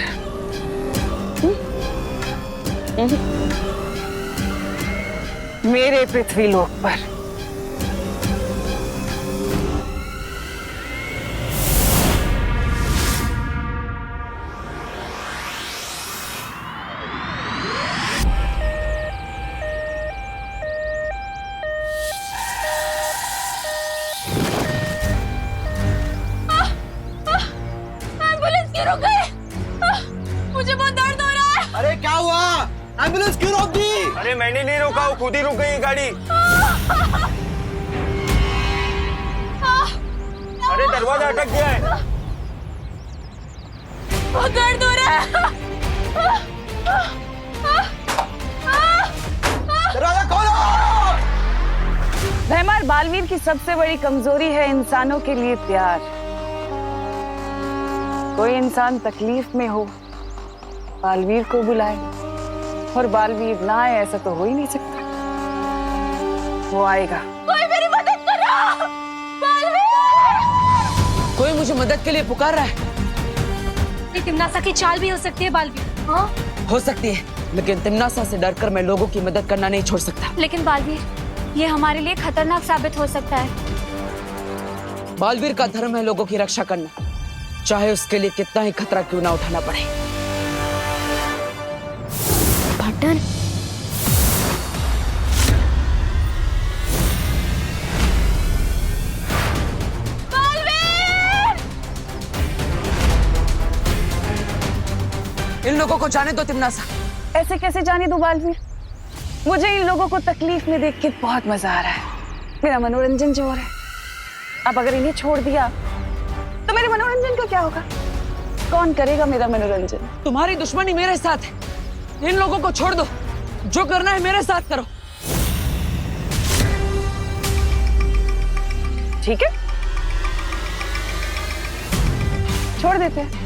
मेरे पृथ्वी लोक पर। मुझे बहुत दर्द हो रहा है। अरे क्या हुआ? एम्बुलेंस क्यों रोक दी? अरे मैंने नहीं रोका, वो खुद ही रुक गई गाड़ी। अरे दरवाजा अटक गया है। बहुत दर्द हो रहा है। बालवीर की सबसे बड़ी कमजोरी है इंसानों के लिए प्यार। कोई इंसान तकलीफ में हो, बालवीर को बुलाए, और बालवीर ना आए ऐसा तो हो ही नहीं सकता। वो आएगा। कोई मेरी मदद करो! बालवीर! कोई मुझे मदद के लिए पुकार रहा है। ये तिमनासा की चाल भी हो सकती है बालवीर। हाँ? हो सकती है, लेकिन तिमनासा से डरकर मैं लोगों की मदद करना नहीं छोड़ सकता। लेकिन बालवीर, ये हमारे लिए खतरनाक साबित हो सकता है। बालवीर का धर्म है लोगों की रक्षा करना, चाहे उसके लिए कितना ही खतरा क्यों ना उठाना पड़े। पार्टनर, इन लोगों को जाने दो तिमनासा। ऐसे कैसे जाने दो बालवीर? मुझे इन लोगों को तकलीफ में देख के बहुत मजा आ रहा है। मेरा मनोरंजन जो हो रहा है। अब अगर इन्हें छोड़ दिया तो मेरे मनोरंजन का क्या होगा? कौन करेगा मेरा मनोरंजन? तुम्हारी दुश्मनी मेरे साथ है। इन लोगों को छोड़ दो, जो करना है मेरे साथ करो। ठीक है, छोड़ देते हैं।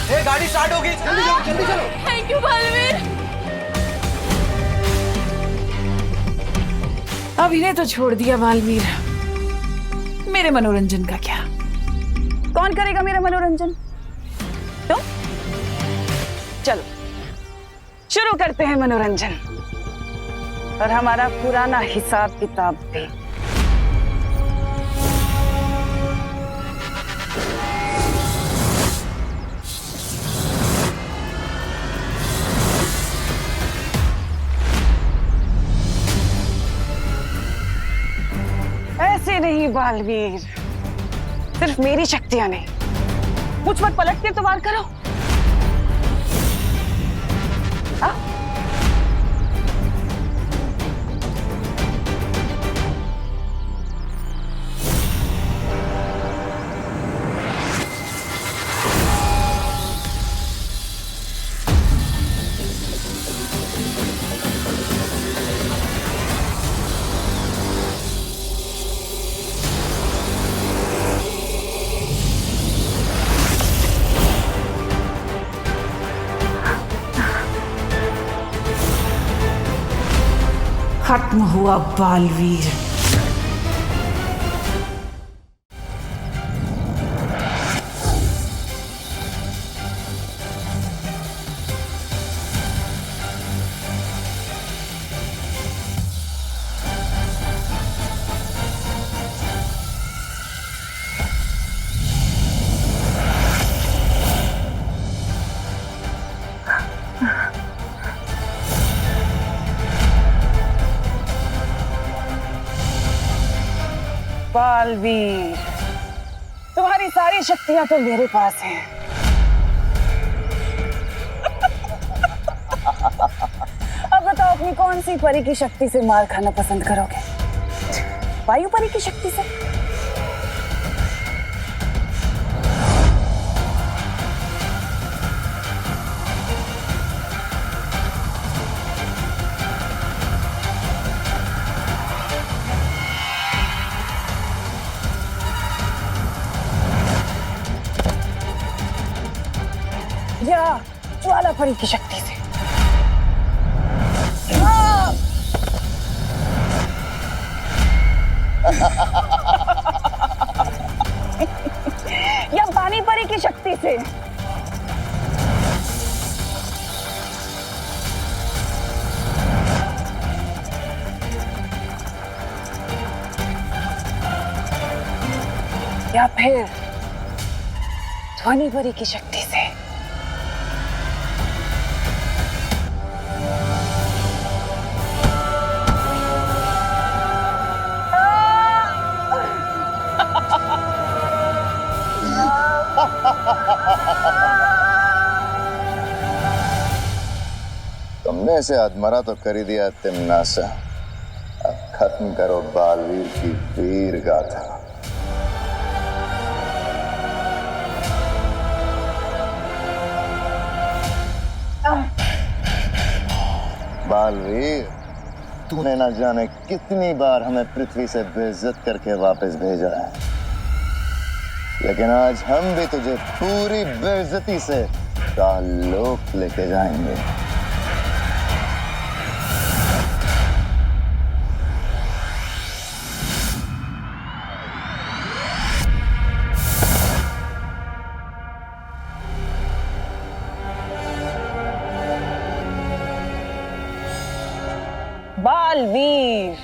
ए, गाड़ी स्टार्ट हो गई, जल्दी चलो, जल्दी चलो। Thank you Baalveer. अब इन्हें तो छोड़ दिया बालवीर, मेरे मनोरंजन का क्या? कौन करेगा मेरा मनोरंजन? तुम? चलो शुरू करते हैं मनोरंजन, और हमारा पुराना हिसाब किताब भी। ऐसे नहीं बालवीर, सिर्फ मेरी शक्तियां नहीं, मुझ पर पलट के तो वार करो। आ? खत्म हुआ बालवीर। बालवीर, तुम्हारी सारी शक्तियां तो मेरे पास हैं। अब बताओ अपनी कौन सी परी की शक्ति से मार खाना पसंद करोगे? वायु परी की शक्ति से? या ज्वाला परी की शक्ति से? या पानी परी की शक्ति से? या फिर ध्वनि परी की शक्ति से? तुमने इसे अधमरा तो कर ही दिया तिमनासा। अब खत्म करो बालवीर की वीर गाथा। बालवीर, तूने ना जाने कितनी बार हमें पृथ्वी से बेइज्जत करके वापस भेजा है, लेकिन आज हम भी तुझे पूरी बेइज्जती से काललोक लेके जाएंगे। बालवीर,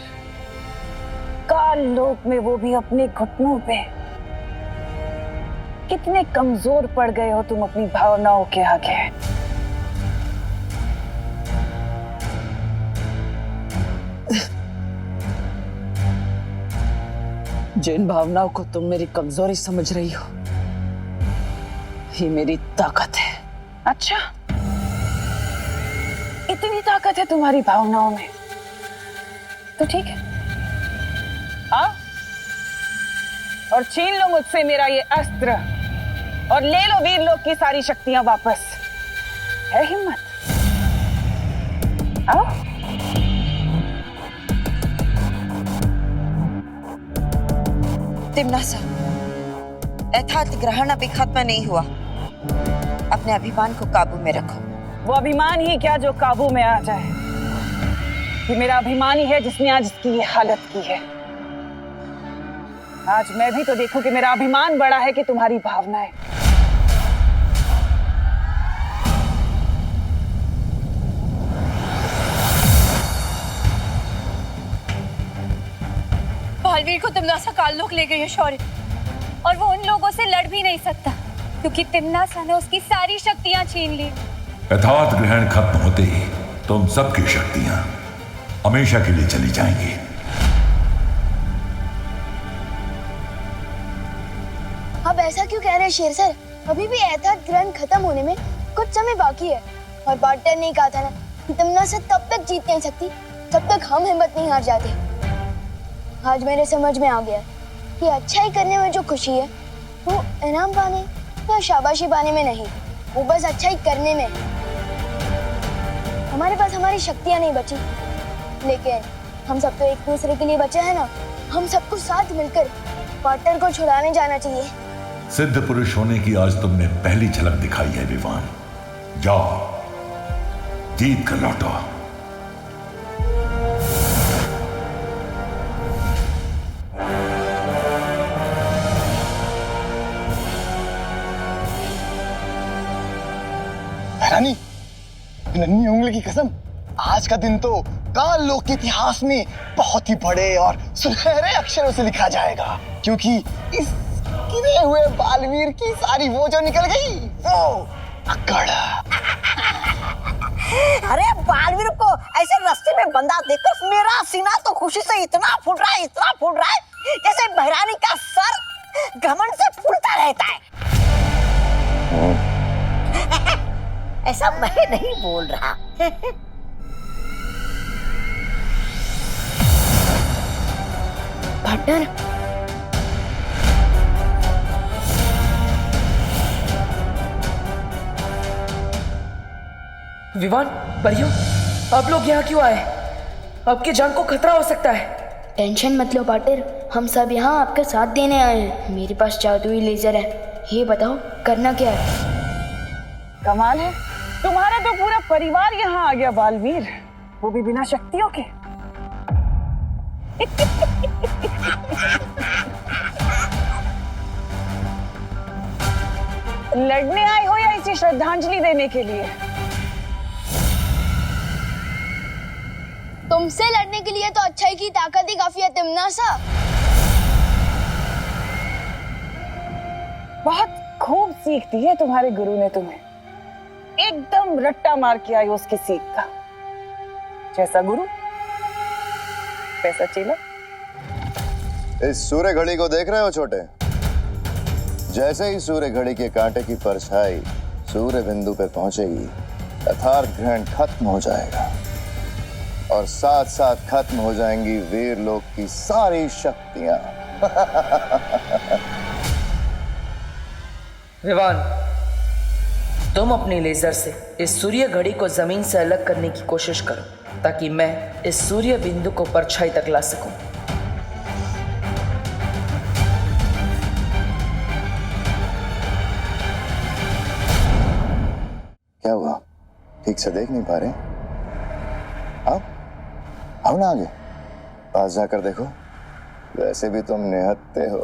काल लोक में वो भी अपने घुटनों पे। कितने कमजोर पड़ गए हो तुम अपनी भावनाओं के आगे। जिन भावनाओं को तुम मेरी कमजोरी समझ रही हो, ये मेरी ताकत है। अच्छा, इतनी ताकत है तुम्हारी भावनाओं में, तो ठीक है, आओ और छीन लो मुझसे मेरा ये अस्त्र और ले लो वीर लोक की सारी शक्तियां वापस। है हिम्मत? आओ। तिम्नासा, यथार्थ ग्रहण अभी खत्म नहीं हुआ। अपने अभिमान को काबू में रखो। वो अभिमान ही क्या जो काबू में आ जाए। ये मेरा अभिमान ही है जिसने आज इसकी ये हालत की है। आज मैं भी तो देखूं कि मेरा अभिमान बड़ा है कि तुम्हारी भावनाएं। बालवीर को तिम्नासा काललोक ले गई है शौर्य, और वो उन लोगों से लड़ भी नहीं सकता क्योंकि तिम्नासा ने उसकी सारी शक्तियां छीन ली। यथार्थ ग्रहण खत्म होते ही तुम सबकी शक्तियां हमेशा के लिए चली जाएंगी। आप ऐसा क्यों कह रहे हैं शेर सर? अभी भी यथार्थ ग्रहण खत्म होने में कुछ समय बाकी है, और पार्टनर ने कहा था ना कि तिम्नासा तब तक जीत नहीं सकती जब तक हम हिम्मत नहीं हार जाते। आज मेरे समझ में आ गया कि अच्छाई करने में जो खुशी है वो इनाम पाने या शाबाशी पाने में नहीं, वो बस अच्छाई करने में। हमारे पास हमारी शक्तियां नहीं बची, लेकिन हम सब तो एक दूसरे के लिए बचे हैं ना। हम सबको साथ मिलकर पार्टनर को छुड़ाने जाना चाहिए। सिद्ध पुरुष होने की आज तुमने पहली झलक दिखाई है विवान। जाओ, जीत कर लौटो। रानी, नन्ही उंगली की कसम, आज का दिन तो काल लोक के इतिहास में बहुत ही बड़े और सुनहरे अक्षरों से लिखा जाएगा, क्योंकि इस गिरे हुए बालवीर की सारी वो जो निकल गई वो अकड़। अरे बालवीर को ऐसे रास्ते में बंधा देखकर मेरा सीना तो खुशी से इतना फूट रहा है, इतना फूट रहा है, जैसे बहरानी का सर घमंड से फूलता रहता है। ऐसा मैं नहीं बोल रहा। पार्टनर, विवान, परियों, आप लोग यहाँ क्यों आए? आपकी जान को खतरा हो सकता है। टेंशन मत लो पार्टनर, हम सब यहाँ आपका साथ देने आए हैं। मेरे पास जादुई लेजर है, ये बताओ करना क्या है? कमाल है, तुम्हारा तो पूरा परिवार यहाँ आ गया बालवीर, वो भी बिना शक्तियों के। लड़ने आए हो या इसे श्रद्धांजलि देने के लिए? तुमसे लड़ने के लिए तो अच्छाई की ताकत ही काफी है तिम्नासा। बहुत खूब सीख दी है तुम्हारे गुरु ने तुम्हें, एकदम रट्टा मार के आई उसकी सीख का। जैसा गुरु वैसा चेला। इस सूर्य घड़ी को देख रहे हो छोटे? जैसे ही सूर्य घड़ी के कांटे की परछाई सूर्य बिंदु पे पहुंचेगी, यथार्थ ग्रहण खत्म हो जाएगा और साथ साथ खत्म हो जाएंगी वीर लोक की सारी शक्तियां। विवान, तुम अपने लेजर से इस सूर्य घड़ी को जमीन से अलग करने की कोशिश करो। ताकि मैं इस सूर्य बिंदु को परछाई तक ला सकूं। क्या हुआ? ठीक से देख नहीं पा रहे? आओ ना आगे, पास जाकर देखो। वैसे भी तुम निहत्थे हो।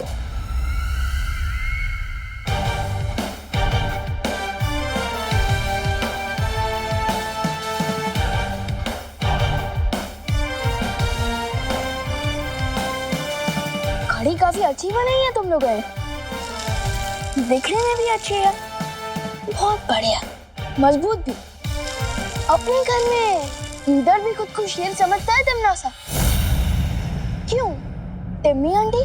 घड़ी काफी अच्छी बनाई है तुम लोगों ने, दिखने में भी अच्छी है, बहुत बढ़िया, मजबूत भी। अपने घर में इधर भी खुद को शेर समझता है तिमनासा? क्यों? टिम्मी आंटी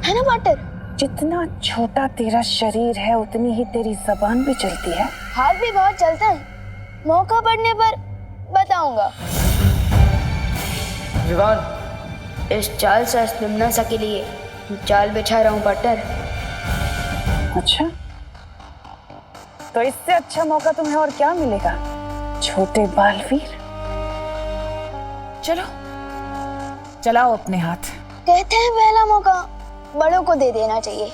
है ना पार्टनर? जितना छोटा तेरा शरीर है उतनी ही तेरी जबान भी चलती है। हाथ भी बहुत चलता है, मौका पड़ने पर बताऊंगा। विवान, इस चाल से तिमनासा के लिए जाल बिछा रहा हूँ पार्टनर। अच्छा, तो इससे अच्छा मौका तुम्हें और क्या मिलेगा छोटे बालवीर? चलो चलाओ अपने हाथ। कहते हैं पहला मौका बड़ों को दे देना चाहिए।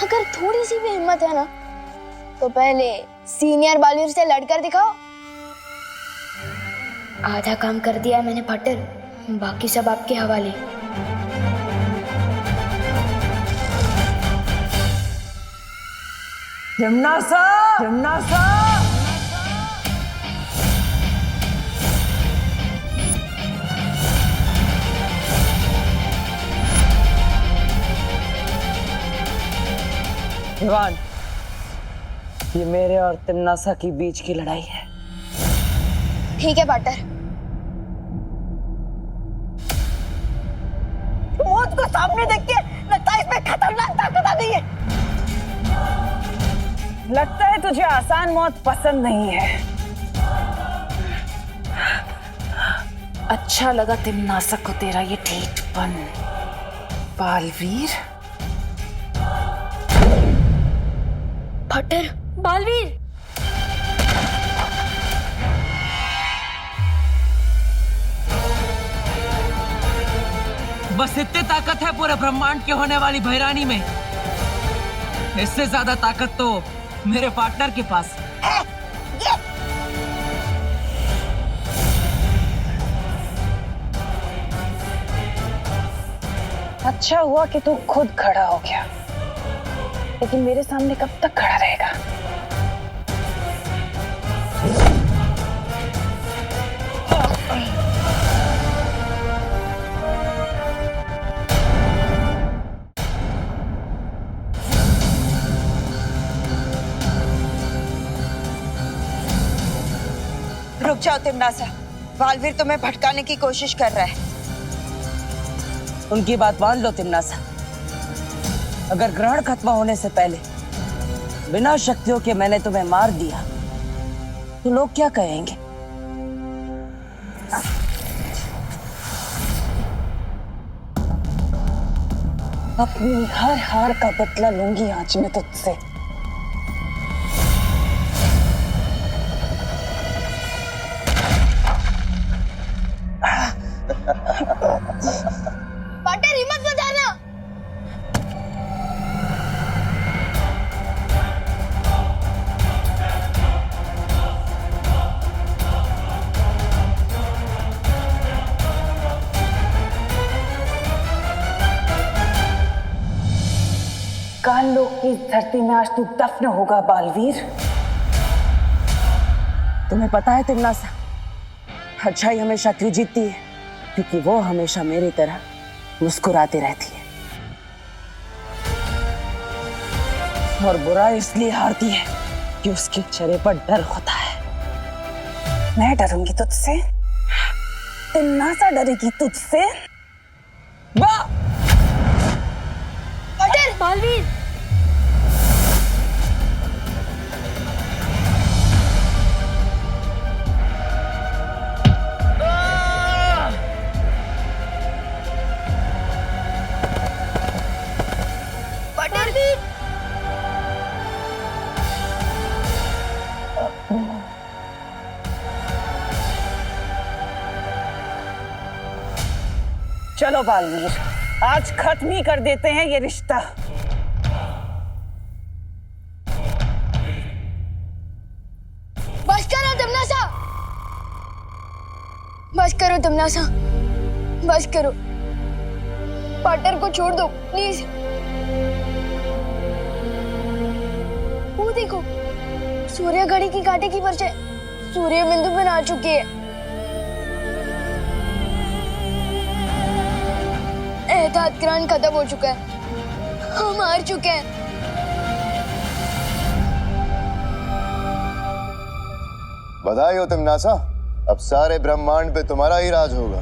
अगर थोड़ी सी भी हिम्मत है ना तो पहले सीनियर बालवीर से लड़कर दिखाओ। आधा काम कर दिया मैंने पार्टनर, बाकी सब आपके हवाले। तिमनासा, तिमनासा। विवान, ये मेरे और तिमनासा के बीच की लड़ाई है। ठीक है पार्टनर। मौत को सामने देख के लगता है इसमें खतरनाक ताकत आ गई है। लगता है तुझे आसान मौत पसंद नहीं है। अच्छा लगा तिमनासा को तेरा ये ठीठपन, बालवीर। पार्टनर, बालवीर। बस इतनी ताकत है पूरे ब्रह्मांड के होने वाली भैरानी में। इससे ज्यादा ताकत तो मेरे पार्टनर के पास है। अच्छा हुआ कि तू खुद खड़ा हो गया, लेकिन मेरे सामने कब तक खड़ा रहेगा? रुक जाओ तिमनासा, बालवीर तुम्हें भटकाने की कोशिश कर रहा है। उनकी बात मान लो तिमनासा। अगर ग्रहण खत्म होने से पहले बिना शक्तियों के मैंने तुम्हें मार दिया तो लोग क्या कहेंगे? अपनी हर हार का बदला लूंगी आज मैं तुझसे। पार्टनर हिम्मत मत हारना। काल लोक की इस धरती में आज तू दफन होगा बालवीर। तुम्हें पता है तिमनासा, अच्छाई हमेशा क्यों जीतती है? क्योंकि वो हमेशा मेरी तरह मुस्कुराती रहती है, और बुरा इसलिए हारती है कि उसके चेहरे पर डर होता है। मैं डरूंगी तुझसे? तिमनासा डरेगी तुझसे? वाह! पार्टनर, बालवीर। चलो बालवीर, आज खत्म ही कर देते हैं ये रिश्ता। बस करो तमन्ना, बस करो तमन्ना, बस करो। पार्टनर को छोड़ दो प्लीज। वो देखो, सूर्य घड़ी की कांटे की परछाई सूर्य बिंदु बना चुकी है। एहतियात ग्रहण खत्म हो चुका है, हम हार चुके हैं। बधाई हो तमन्ना, अब सारे ब्रह्मांड पे तुम्हारा ही राज होगा।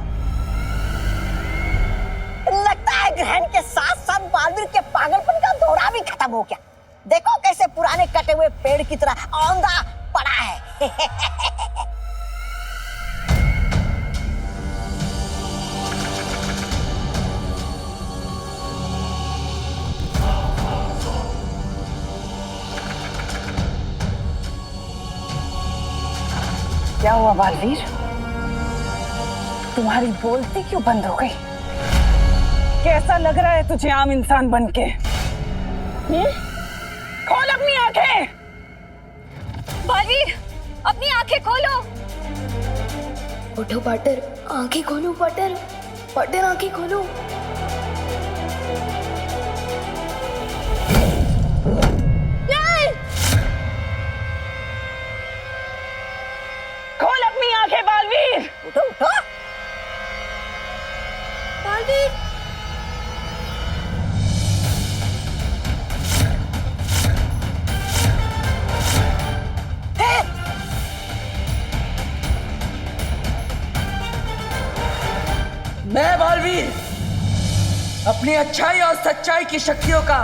लगता है ग्रहण के साथ साथ बालवीर के पागलपन का दौरा भी खत्म हो गया। देखो कैसे पुराने कटे हुए पेड़ की तरह औंधा पड़ा है। क्या हुआ बालवीर, तुम्हारी बोलती क्यों बंद हो गई? कैसा लग रहा है तुझे आम इंसान बनके? खोल अपनी आंखें। बालवीर, अपनी आंखें खोलो। उठो पार्टनर, आंखें खोलो पार्टनर, पार्टनर आंखें खोलो। खोल अपनी आंखें बालवीर। उठो उठो। बालवीर, मैं बालवीर अपनी अच्छाई और सच्चाई की शक्तियों का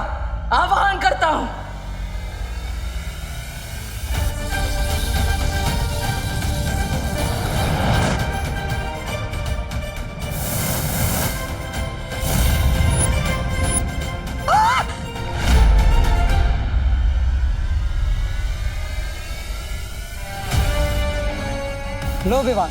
आह्वान करता हूं। लो विवान,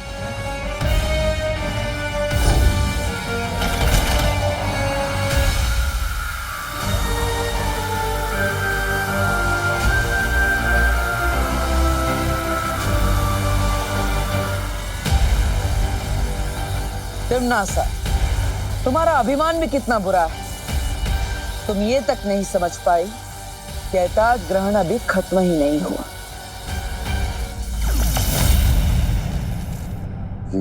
तमन्ना, तुम्हारा अभिमान भी कितना बुरा है। तुम ये तक नहीं समझ पाई कि एहतियात ग्रहण अभी खत्म ही नहीं हुआ।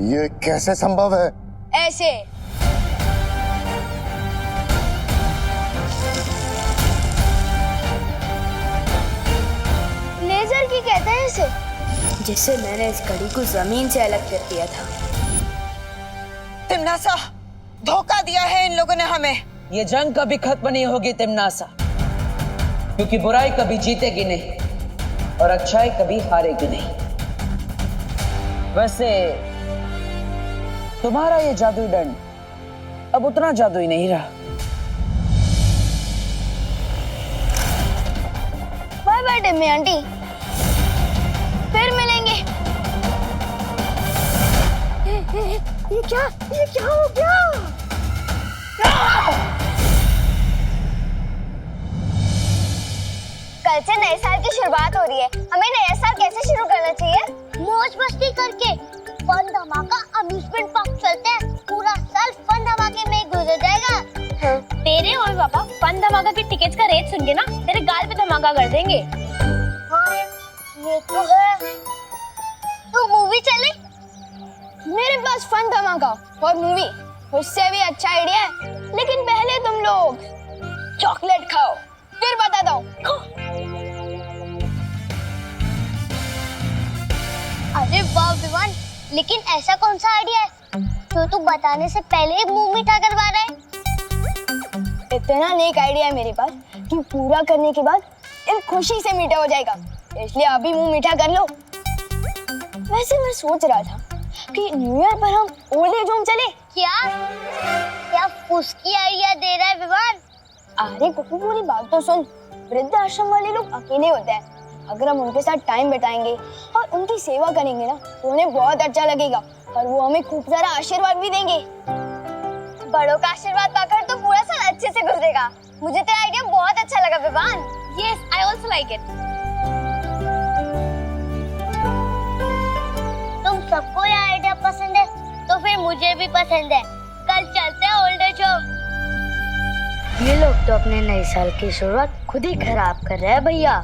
ये कैसे संभव है? ऐसे। लेजर की कहते हैं इसे, जिससे मैंने इस घड़ी को जमीन से अलग कर दिया था। तमन्ना, धोखा दिया है इन लोगों ने हमें। ये जंग कभी खत्म नहीं होगी तमन्ना, क्योंकि बुराई कभी जीतेगी नहीं और अच्छाई कभी हारेगी नहीं। वैसे तुम्हारा ये जादुई दंड अब उतना जादुई नहीं रहा। बाय बाय टिम्मी आंटी, फिर मिलेंगे। ये क्या हो गया? कल से नए साल की शुरुआत हो रही है, हमें नया साल कैसे शुरू करना चाहिए? मौज मस्ती करके। फन धमाका अम्यूजमेंट पार्क चलते हैं, पूरा साल फन धमाके में गुजर जाएगा। तेरे और पापा फन धमाका की टिकट्स का रेट सुन के ना तेरे गाल पे धमाका कर देंगे। हाँ, ये तो है। तो मूवी चले? मेरे पास फन धमाका और मूवी उससे भी अच्छा आइडिया है, लेकिन पहले तुम लोग चॉकलेट खाओ, फिर बताता हूँ। अरे वाह विवान, लेकिन ऐसा कौन सा आइडिया है जो तू बताने से पहले ही मुंह मीठा करवा रहा है? इतना नेक आइडिया है मेरे पास कि पूरा करने के बाद दिल खुशी से मीठा हो जाएगा, इसलिए अभी मुंह मीठा कर लो। वैसे मैं सोच रहा था कि न्यू ईयर पर हम ओल्ड एज होम चले। क्या फुसकी आइडिया दे रहा है विवान? अरे कुकू, पूरी बात तो सुन। वृद्ध आश्रम वाले लोग अकेले होते हैं, अगर हम उनके साथ टाइम बिताएंगे और उनकी सेवा करेंगे ना तो उन्हें बहुत अच्छा लगेगा और वो हमें खूब सारा आशीर्वाद भी देंगे। बड़ों का आशीर्वाद पाकर तो पूरा साल अच्छे से गुजरेगा। मुझे तेरा आइडिया बहुत अच्छा लगा Vivaan. Yes, I also like it. तुम सबको ये आइडिया पसंद है तो फिर मुझे भी पसंद है। कल चलते हैं ओल्ड एज होम। ये लोग तो अपने नए साल की शुरुआत खुद ही खराब कर रहे हैं भैया।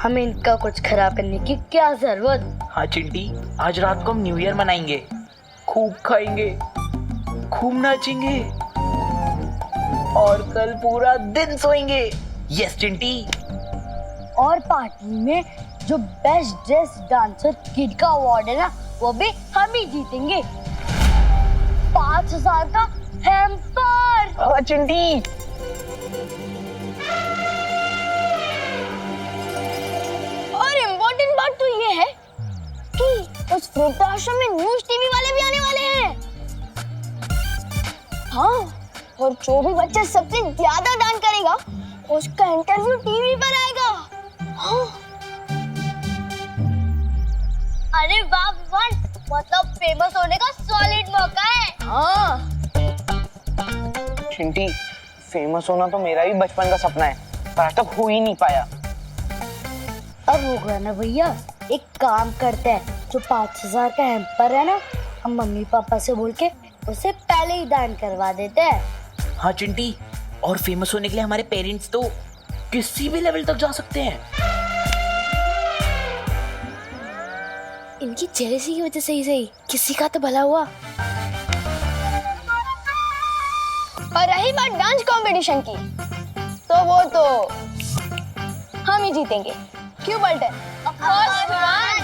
हमें इनका कुछ खराब करने की क्या जरूरत। हाँ चिंटी, आज रात को हम न्यू ईयर मनाएंगे, खूब खाएंगे, खूब नाचेंगे और कल पूरा दिन सोएंगे। यस चिंटी। और पार्टी में जो बेस्ट ड्रेस डांसर किड का अवार्ड है ना, वो भी हम ही जीतेंगे। 5000 का हैम्पर। चिंटी। और इम्पोर्टेंट बात तो ये है कि उस वृद्धाश्रम में न्यूज़ टीवी वाले भी आने वाले हैं। हाँ, और जो भी बच्चा सबसे ज्यादा दान करेगा उसका इंटरव्यू टीवी पर आएगा। हाँ। अरे वाह विवान, मतलब फेमस होने का सॉलिड मौका है। हाँ। चिंटी, फेमस होना तो मेरा भी बचपन का सपना है, पर आज तक हो ही नहीं पाया। अब होगा ना भैया। एक काम करते हैं, जो 5000 का हैम्पर है ना, हम मम्मी पापा से बोल के उसे पहले ही दान करवा देते हैं। हाँ चिंटी, और फेमस होने के लिए हमारे पेरेंट्स तो किसी भी लेवल तक जा सकते हैं। इनकी जेलसी की वजह से ही किसी का तो भला हुआ। और रही बात डांस कंपटीशन की, तो वो तो हम ही जीतेंगे। क्यों बल्टन? Of course Vivaan.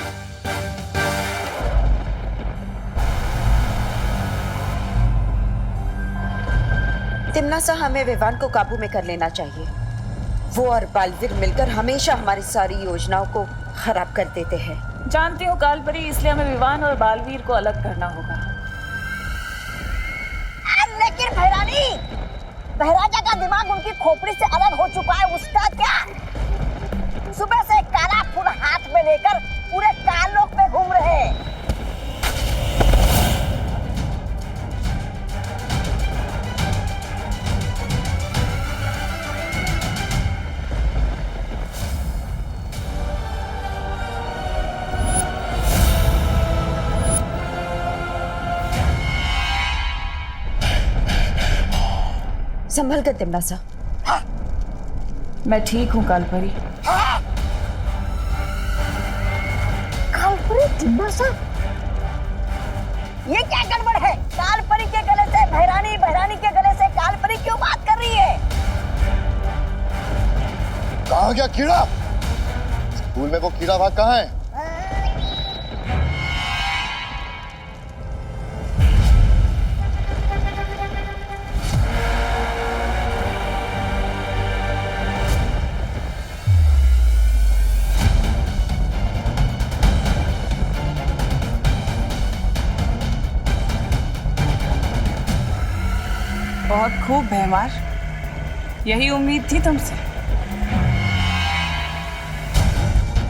तिम्नासा, हमें विवान को काबू में कर लेना चाहिए। वो और बालवीर मिलकर हमेशा हमारी सारी योजनाओं को खराब कर देते हैं। जानती हूँ कालपरी, इसलिए हमें विवान और बालवीर को अलग करना होगा। लेकिन भैरानी, बहराजा का दिमाग उनकी खोपड़ी से अलग हो चुका है, उसका क्या? सुबह से काला फूल हाथ में लेकर पूरे कालोक में घूम रहे हैं। संभल कर तिम्नासा। मैं ठीक हूँ कालपरी। कालपरी? तिम्नासा? ये क्या गड़बड़ है? कालपरी के गले से भैरानी, भैरानी के गले से कालपरी क्यों बात कर रही है? कहाँ गया कीड़ा? स्कूल में वो कीड़ा भाग कहाँ है? बहुत खूब भैमार, यही उम्मीद थी तुमसे।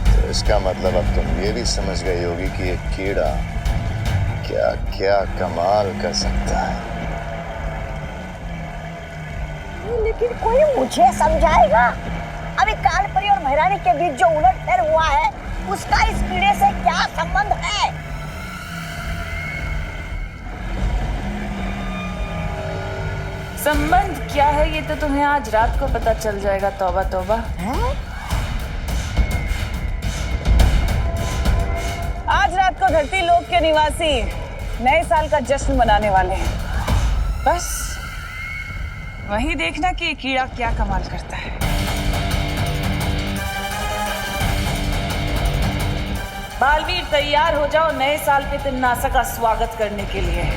तो इसका मतलब अब तुम ये भी समझ गई होगी कि ये कीड़ा क्या क्या कमाल कर सकता है। लेकिन कोई मुझे समझाएगा? अभी कालपरी और भैरानी के बीच जो उलटफेर हुआ है, उसका इस कीड़े से क्या संबंध है? संबंध क्या है ये तो तुम्हें आज रात को पता चल जाएगा। तौबा तौबा। आज रात को धरती लोक के निवासी नए साल का जश्न मनाने वाले हैं। बस वही देखना कि ये कीड़ा क्या कमाल करता है। बालवीर, तैयार हो जाओ नए साल पे तिम्नासा का स्वागत करने के लिए।